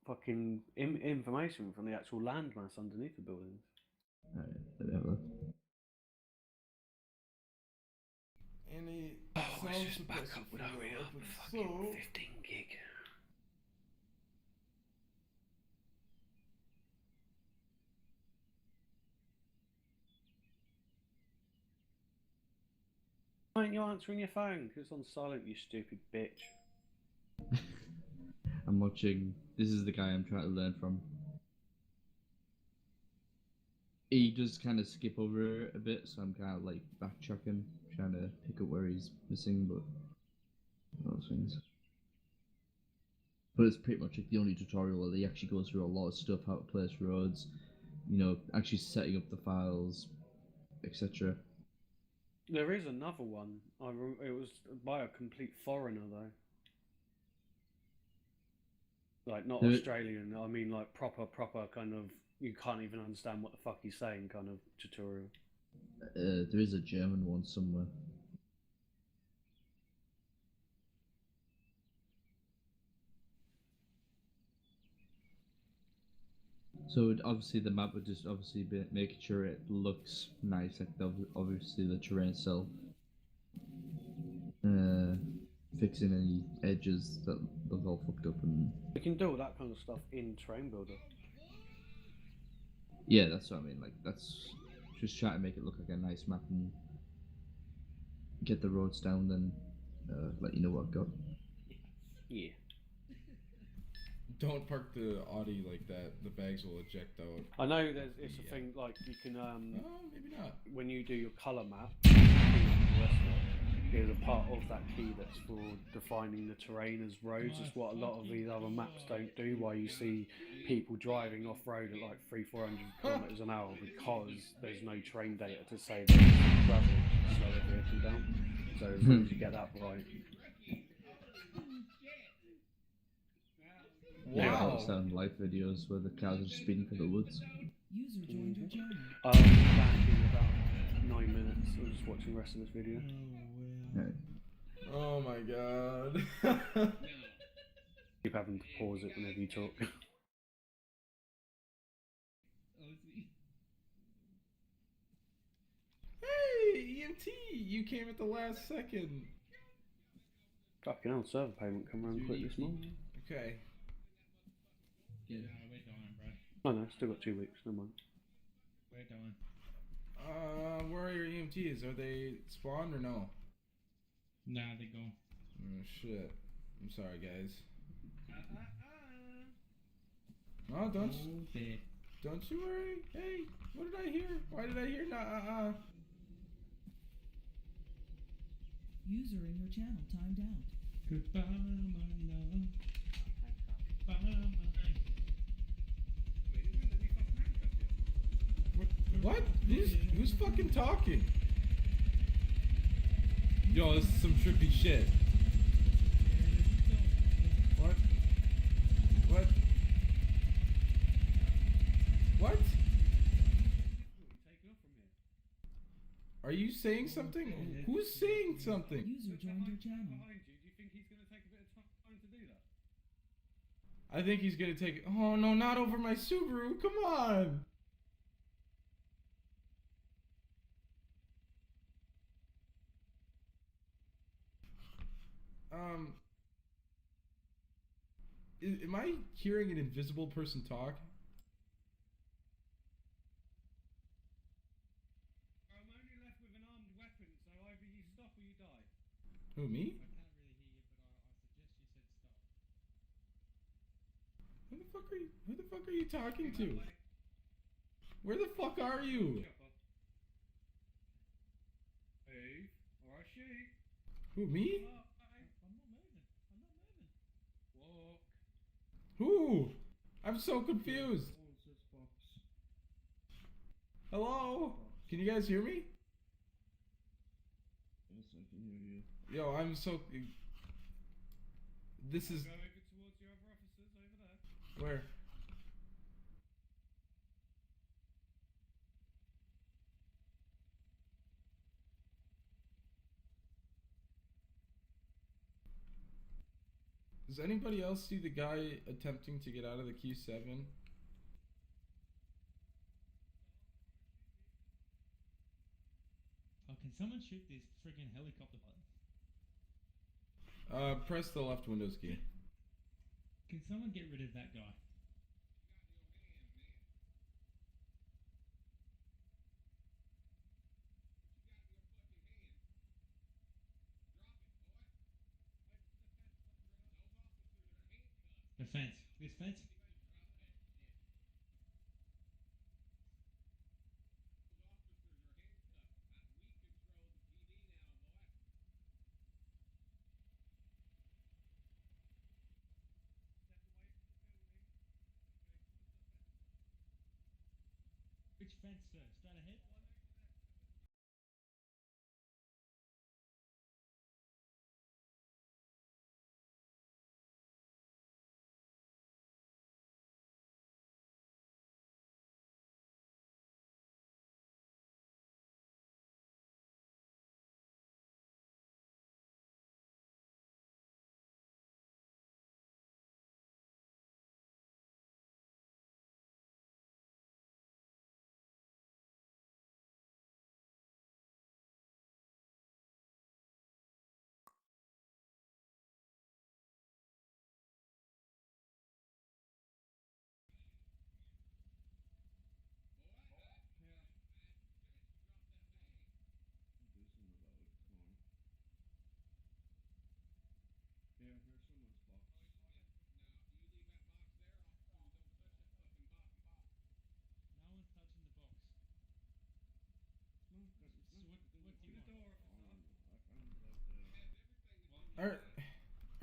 Speaker 2: fucking information from the actual landmass underneath the buildings.
Speaker 1: Alright, let me have a look.
Speaker 2: Let's just back up and hurry up. Fucking 15 gig. Why aren't you answering your phone? Because it's on silent, you stupid bitch.
Speaker 1: I'm watching. This is the guy I'm trying to learn from. He does kind of skip over a bit, so I'm kind of like backtracking, trying to pick up where he's missing, but those things. But it's pretty much like the only tutorial where he actually goes through a lot of stuff, how to place roads, actually setting up the files, etc.
Speaker 2: There is another one. It was by a complete foreigner though. Like not Australian. I mean like proper kind of. You can't even understand what the fuck he's saying kind of tutorial.
Speaker 1: There is a German one somewhere. So obviously the map would just obviously be making sure it looks nice, like obviously the terrain itself. Fixing any edges that look all fucked up and.
Speaker 2: You can do all that kind of stuff in Terrain Builder.
Speaker 1: Yeah, that's what I mean. Like that's just try to make it look like a nice map and get the roads down, then let you know what I've got.
Speaker 2: Yeah.
Speaker 15: Don't park the Audi like that. The bags will eject out.
Speaker 2: I know it's a thing like you can
Speaker 15: maybe not.
Speaker 2: When you do your colour map, there's a part of that key that's for defining the terrain as roads. It's what a lot of these other maps don't do. Why you see people driving off road at like 300-400 kilometers an hour because there's no terrain data to say that it's gravel to slow the vehicle down. So as long as you get that right.
Speaker 1: Yeah, I've done live videos where the cars are speeding through the woods.
Speaker 7: User joined your channel.
Speaker 2: I'll be back in about 9 minutes. I'm just watching the rest of this video.
Speaker 15: Oh my god.
Speaker 2: Keep having to pause it whenever you talk.
Speaker 15: Hey, EMT! You came at the last second.
Speaker 2: Fucking hell, server payment come around quick this morning.
Speaker 15: Okay.
Speaker 8: Yeah, we're dying, bro.
Speaker 2: Oh no, still got 2 weeks, never mind.
Speaker 8: We're dying.
Speaker 15: Where are your EMTs? Are they spawned or no?
Speaker 8: Nah, they're gone.
Speaker 15: Oh shit. I'm sorry, guys. Oh, don't you worry. Hey, what did I hear? Why did I hear nah?
Speaker 7: User in your channel timed out.
Speaker 8: Goodbye, my love. Goodbye, my...
Speaker 15: What? Who's fucking talking? Yo, this is some trippy shit. What? What? What? Are you saying something? Who's saying something?
Speaker 7: User joined your channel.
Speaker 15: I think he's gonna take it. Oh no, not over my Subaru. Come on. Am I hearing an invisible person talk?
Speaker 2: I'm only left with an armed weapon, so either you stop or you die.
Speaker 15: Who, me?
Speaker 8: I can't really hear you, but I suggest you said stop.
Speaker 15: Who the fuck are you talking to? Where the fuck are you?
Speaker 2: Hey, or I shoot.
Speaker 15: Who, me?
Speaker 8: I'm not moving. I'm not moving.
Speaker 2: Walk.
Speaker 15: Who? I'm so confused. Hello? Can you guys hear me?
Speaker 1: Yes, I can hear you.
Speaker 15: Yo, I'm so... This is...
Speaker 2: Go over towards your other officers over there.
Speaker 15: Where? Does anybody else see the guy attempting to get out of the Q7?
Speaker 8: Oh, can someone shoot this friggin' helicopter button?
Speaker 15: Press the left Windows key.
Speaker 8: Can someone get rid of that guy? The fence. This fence? Which fence, sir? Straight ahead?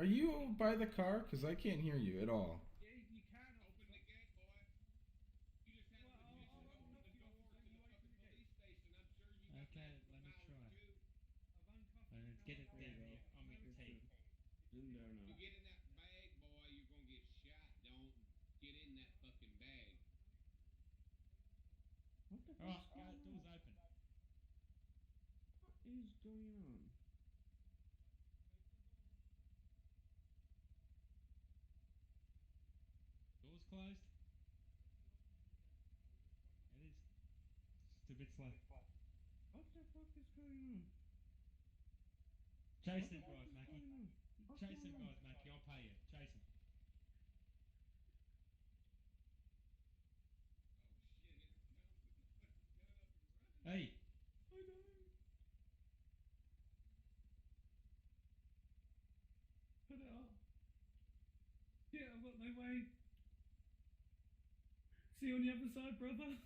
Speaker 15: Are you by the car? Because I can't hear you at all.
Speaker 19: Yeah, you can open the gate, boy. You just have to open the door to the fucking police station. I'm sure you got
Speaker 8: Okay,
Speaker 19: magical
Speaker 8: let me
Speaker 19: powers
Speaker 8: try.
Speaker 19: too.
Speaker 8: And get it down here on my tape.
Speaker 2: In there now.
Speaker 18: You get in that bag, boy, you're gonna get shot. Don't get in that fucking bag.
Speaker 2: What the
Speaker 8: Oh,
Speaker 2: fuck's going on?
Speaker 8: door's open.
Speaker 2: What is going on?
Speaker 8: Door's closed. It is. Just a bit slow.
Speaker 2: What the fuck is going on?
Speaker 8: Chase
Speaker 2: What the
Speaker 8: them
Speaker 2: fuck
Speaker 8: guys,
Speaker 2: is
Speaker 8: Mackie.
Speaker 2: going on? What's
Speaker 8: Chase
Speaker 2: going
Speaker 8: them
Speaker 2: on?
Speaker 8: guys, Mackie. I'll pay you. Chase them. Hey.
Speaker 2: I died. Put it up. Yeah, I've got no way. See you on the other side, brother.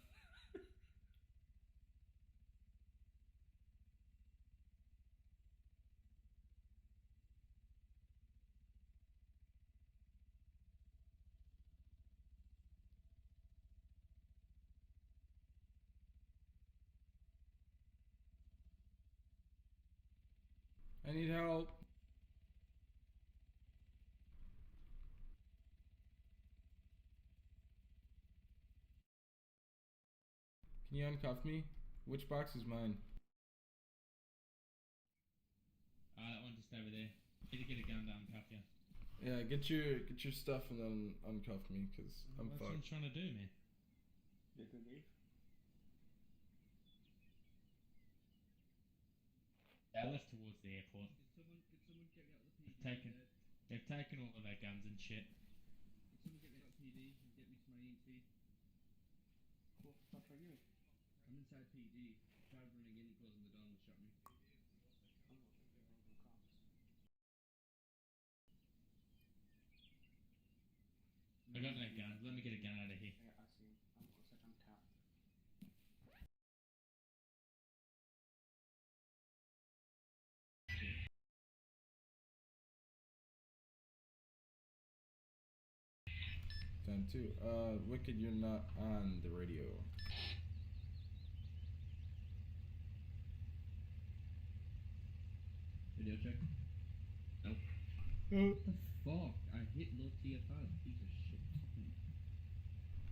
Speaker 15: I need help. Can you uncuff me? Which box is mine?
Speaker 8: That one just over there. Need to get a gun down, cuff you.
Speaker 15: Yeah, get your stuff and then uncuff me, cause I'm
Speaker 8: What's I'm
Speaker 15: fucked.
Speaker 8: trying to do, man?
Speaker 2: Get the leave.
Speaker 8: I left towards the airport.
Speaker 17: Could someone get me out of the PD?
Speaker 8: They've taken all of our guns and shit.
Speaker 17: Could someone get me out of PD and get me to my ENT?
Speaker 2: What the fuck are you?
Speaker 17: I'm inside PD. Tried running in, he closed the door and shot me.
Speaker 8: I got no guns. Let me get a gun out of here.
Speaker 2: Yeah, I see him. Looks like I'm tapped.
Speaker 15: Time 2. Wicked, you're not on the radio.
Speaker 17: Video check. Nope. What the fuck? I hit low TFI, piece of shit.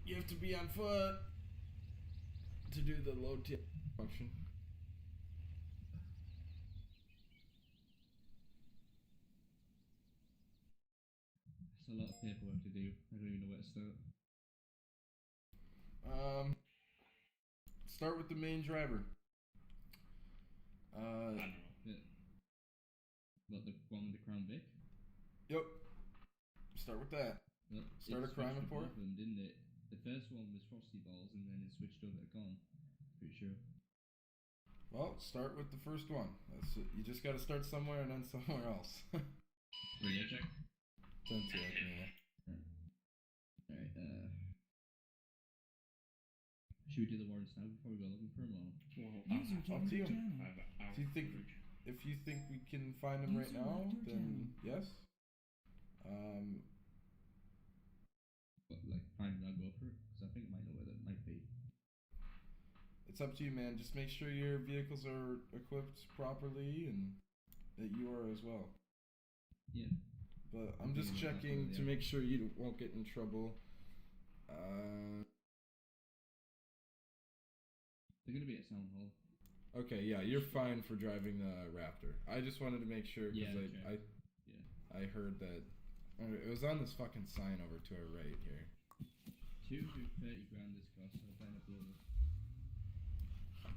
Speaker 15: You have to be on foot to do the load function.
Speaker 17: It's a lot of paperwork to do. I don't even know where to start.
Speaker 15: Start with the main driver.
Speaker 17: Yeah. What, the one with the Crown Vic?
Speaker 15: Yep. Start with that.
Speaker 17: Well,
Speaker 15: Start a
Speaker 17: it
Speaker 15: crime
Speaker 17: switched with
Speaker 15: report.
Speaker 17: both of them, didn't it? The first one was Frosty Balls, and then it switched over to Con. Pretty sure.
Speaker 15: Well, start with the first one. That's it. You just got to start somewhere and then somewhere else.
Speaker 17: Radio check.
Speaker 15: 10 to like me.
Speaker 17: Alright, should we do the warrants now before we go looking for him, or?
Speaker 7: User
Speaker 15: Up
Speaker 7: joined
Speaker 15: to
Speaker 7: your
Speaker 15: you.
Speaker 7: channel.
Speaker 15: If you think we can find him right
Speaker 7: User
Speaker 15: now,
Speaker 7: left your
Speaker 15: then
Speaker 7: channel.
Speaker 15: yes.
Speaker 17: What, like, find him and I'll go for it? Because I think I might know where that might be.
Speaker 15: It's up to you, man. Just make sure your vehicles are equipped properly and that you are as well.
Speaker 17: Yeah.
Speaker 15: But I'm just checking to make sure you won't get in trouble.
Speaker 17: They're gonna be at Sound Hall.
Speaker 15: Okay, yeah, you're fine for driving the Raptor. I just wanted to make sure because
Speaker 17: Yeah,
Speaker 15: I heard that it was on this fucking sign over to our right here.
Speaker 17: 230 grand this cost, so I better blow it.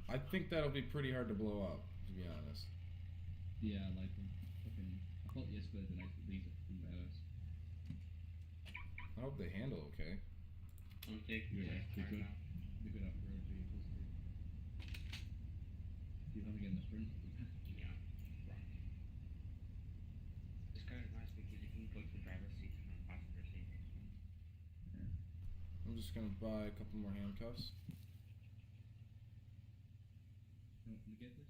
Speaker 15: I think that'll be pretty hard to blow up, to be honest.
Speaker 17: Yeah, I like them. Fucking, I thought the Escalade were nice, but these are fucking badass.
Speaker 15: I hope they handle okay.
Speaker 17: They're good. They're good off-road vehicles too. If you want to get in the front.
Speaker 14: Yeah, right. This car is nice because you can go to the driver's seat and the passenger seat.
Speaker 15: I'm just gonna buy a couple more handcuffs.
Speaker 17: You want me to get this?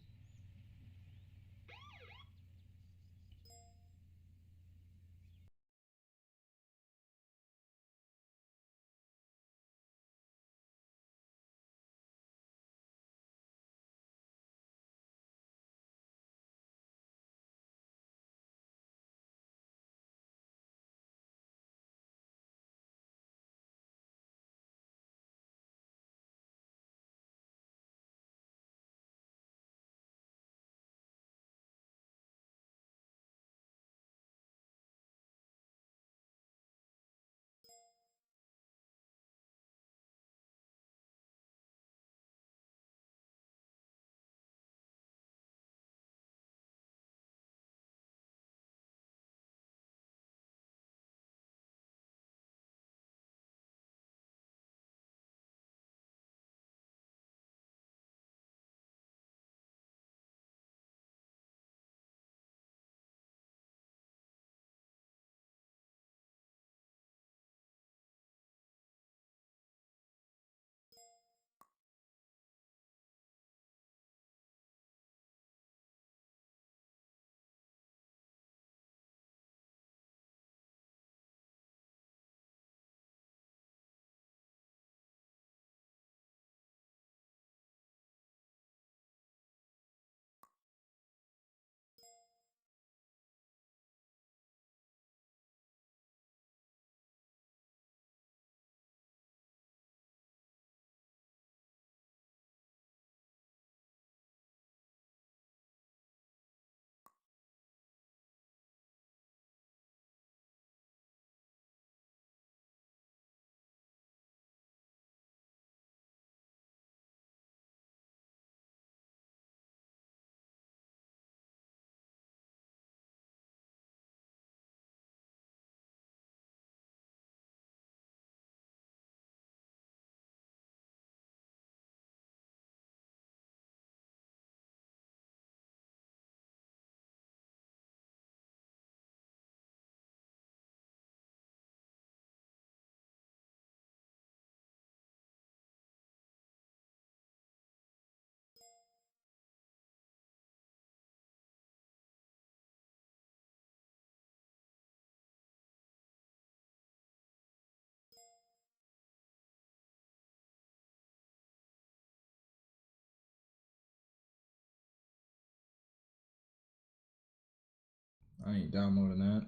Speaker 5: I ain't downloading that.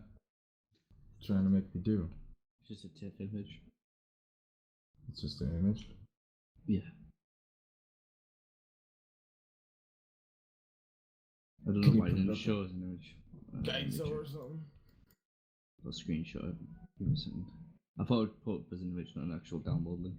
Speaker 5: Trying to make me do.
Speaker 1: It's just a TIFF image.
Speaker 5: It's just an image.
Speaker 1: Yeah. I don't
Speaker 5: Can
Speaker 1: know
Speaker 5: you
Speaker 1: why it
Speaker 5: put it
Speaker 1: didn't
Speaker 5: up
Speaker 1: show as an image.
Speaker 5: Daiso or something?
Speaker 1: I'll screenshot it. Give me a second. I thought I'd put up as an image, not an actual download link.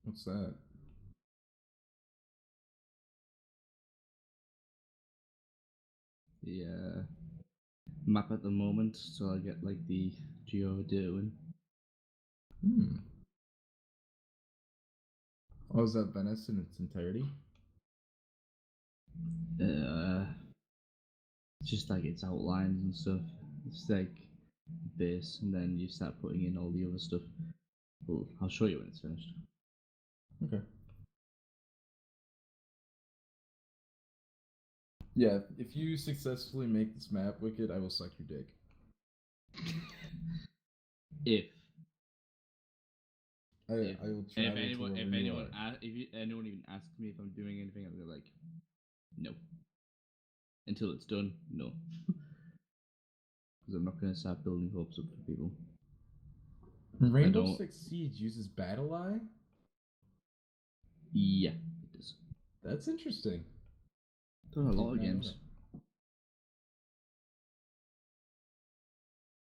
Speaker 5: What's that?
Speaker 1: The map at the moment, so I get like the geo doing.
Speaker 5: Oh, is that Venice in its entirety?
Speaker 1: It's just like its outlines and stuff. It's like base, and then you start putting in all the other stuff. Well, I'll show you when it's finished.
Speaker 5: Okay. Yeah, if you successfully make this map, Wicked, I will suck your dick.
Speaker 1: If
Speaker 5: I will travel to
Speaker 1: anyone
Speaker 5: wherever you are.
Speaker 1: anyone even asks me if I'm doing anything, I'll be like, no. Until it's done, no. Because I'm not going to start building hopes up for people.
Speaker 5: Rainbow Six Siege uses Battle Eye?
Speaker 1: Yeah, it does.
Speaker 5: That's interesting.
Speaker 1: Done a lot of games.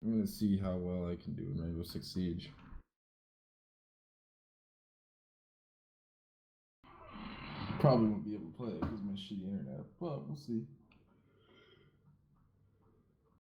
Speaker 5: I'm gonna see how well I can do in Rainbow Six Siege. Probably won't be able to play it because of my shitty internet, but we'll see.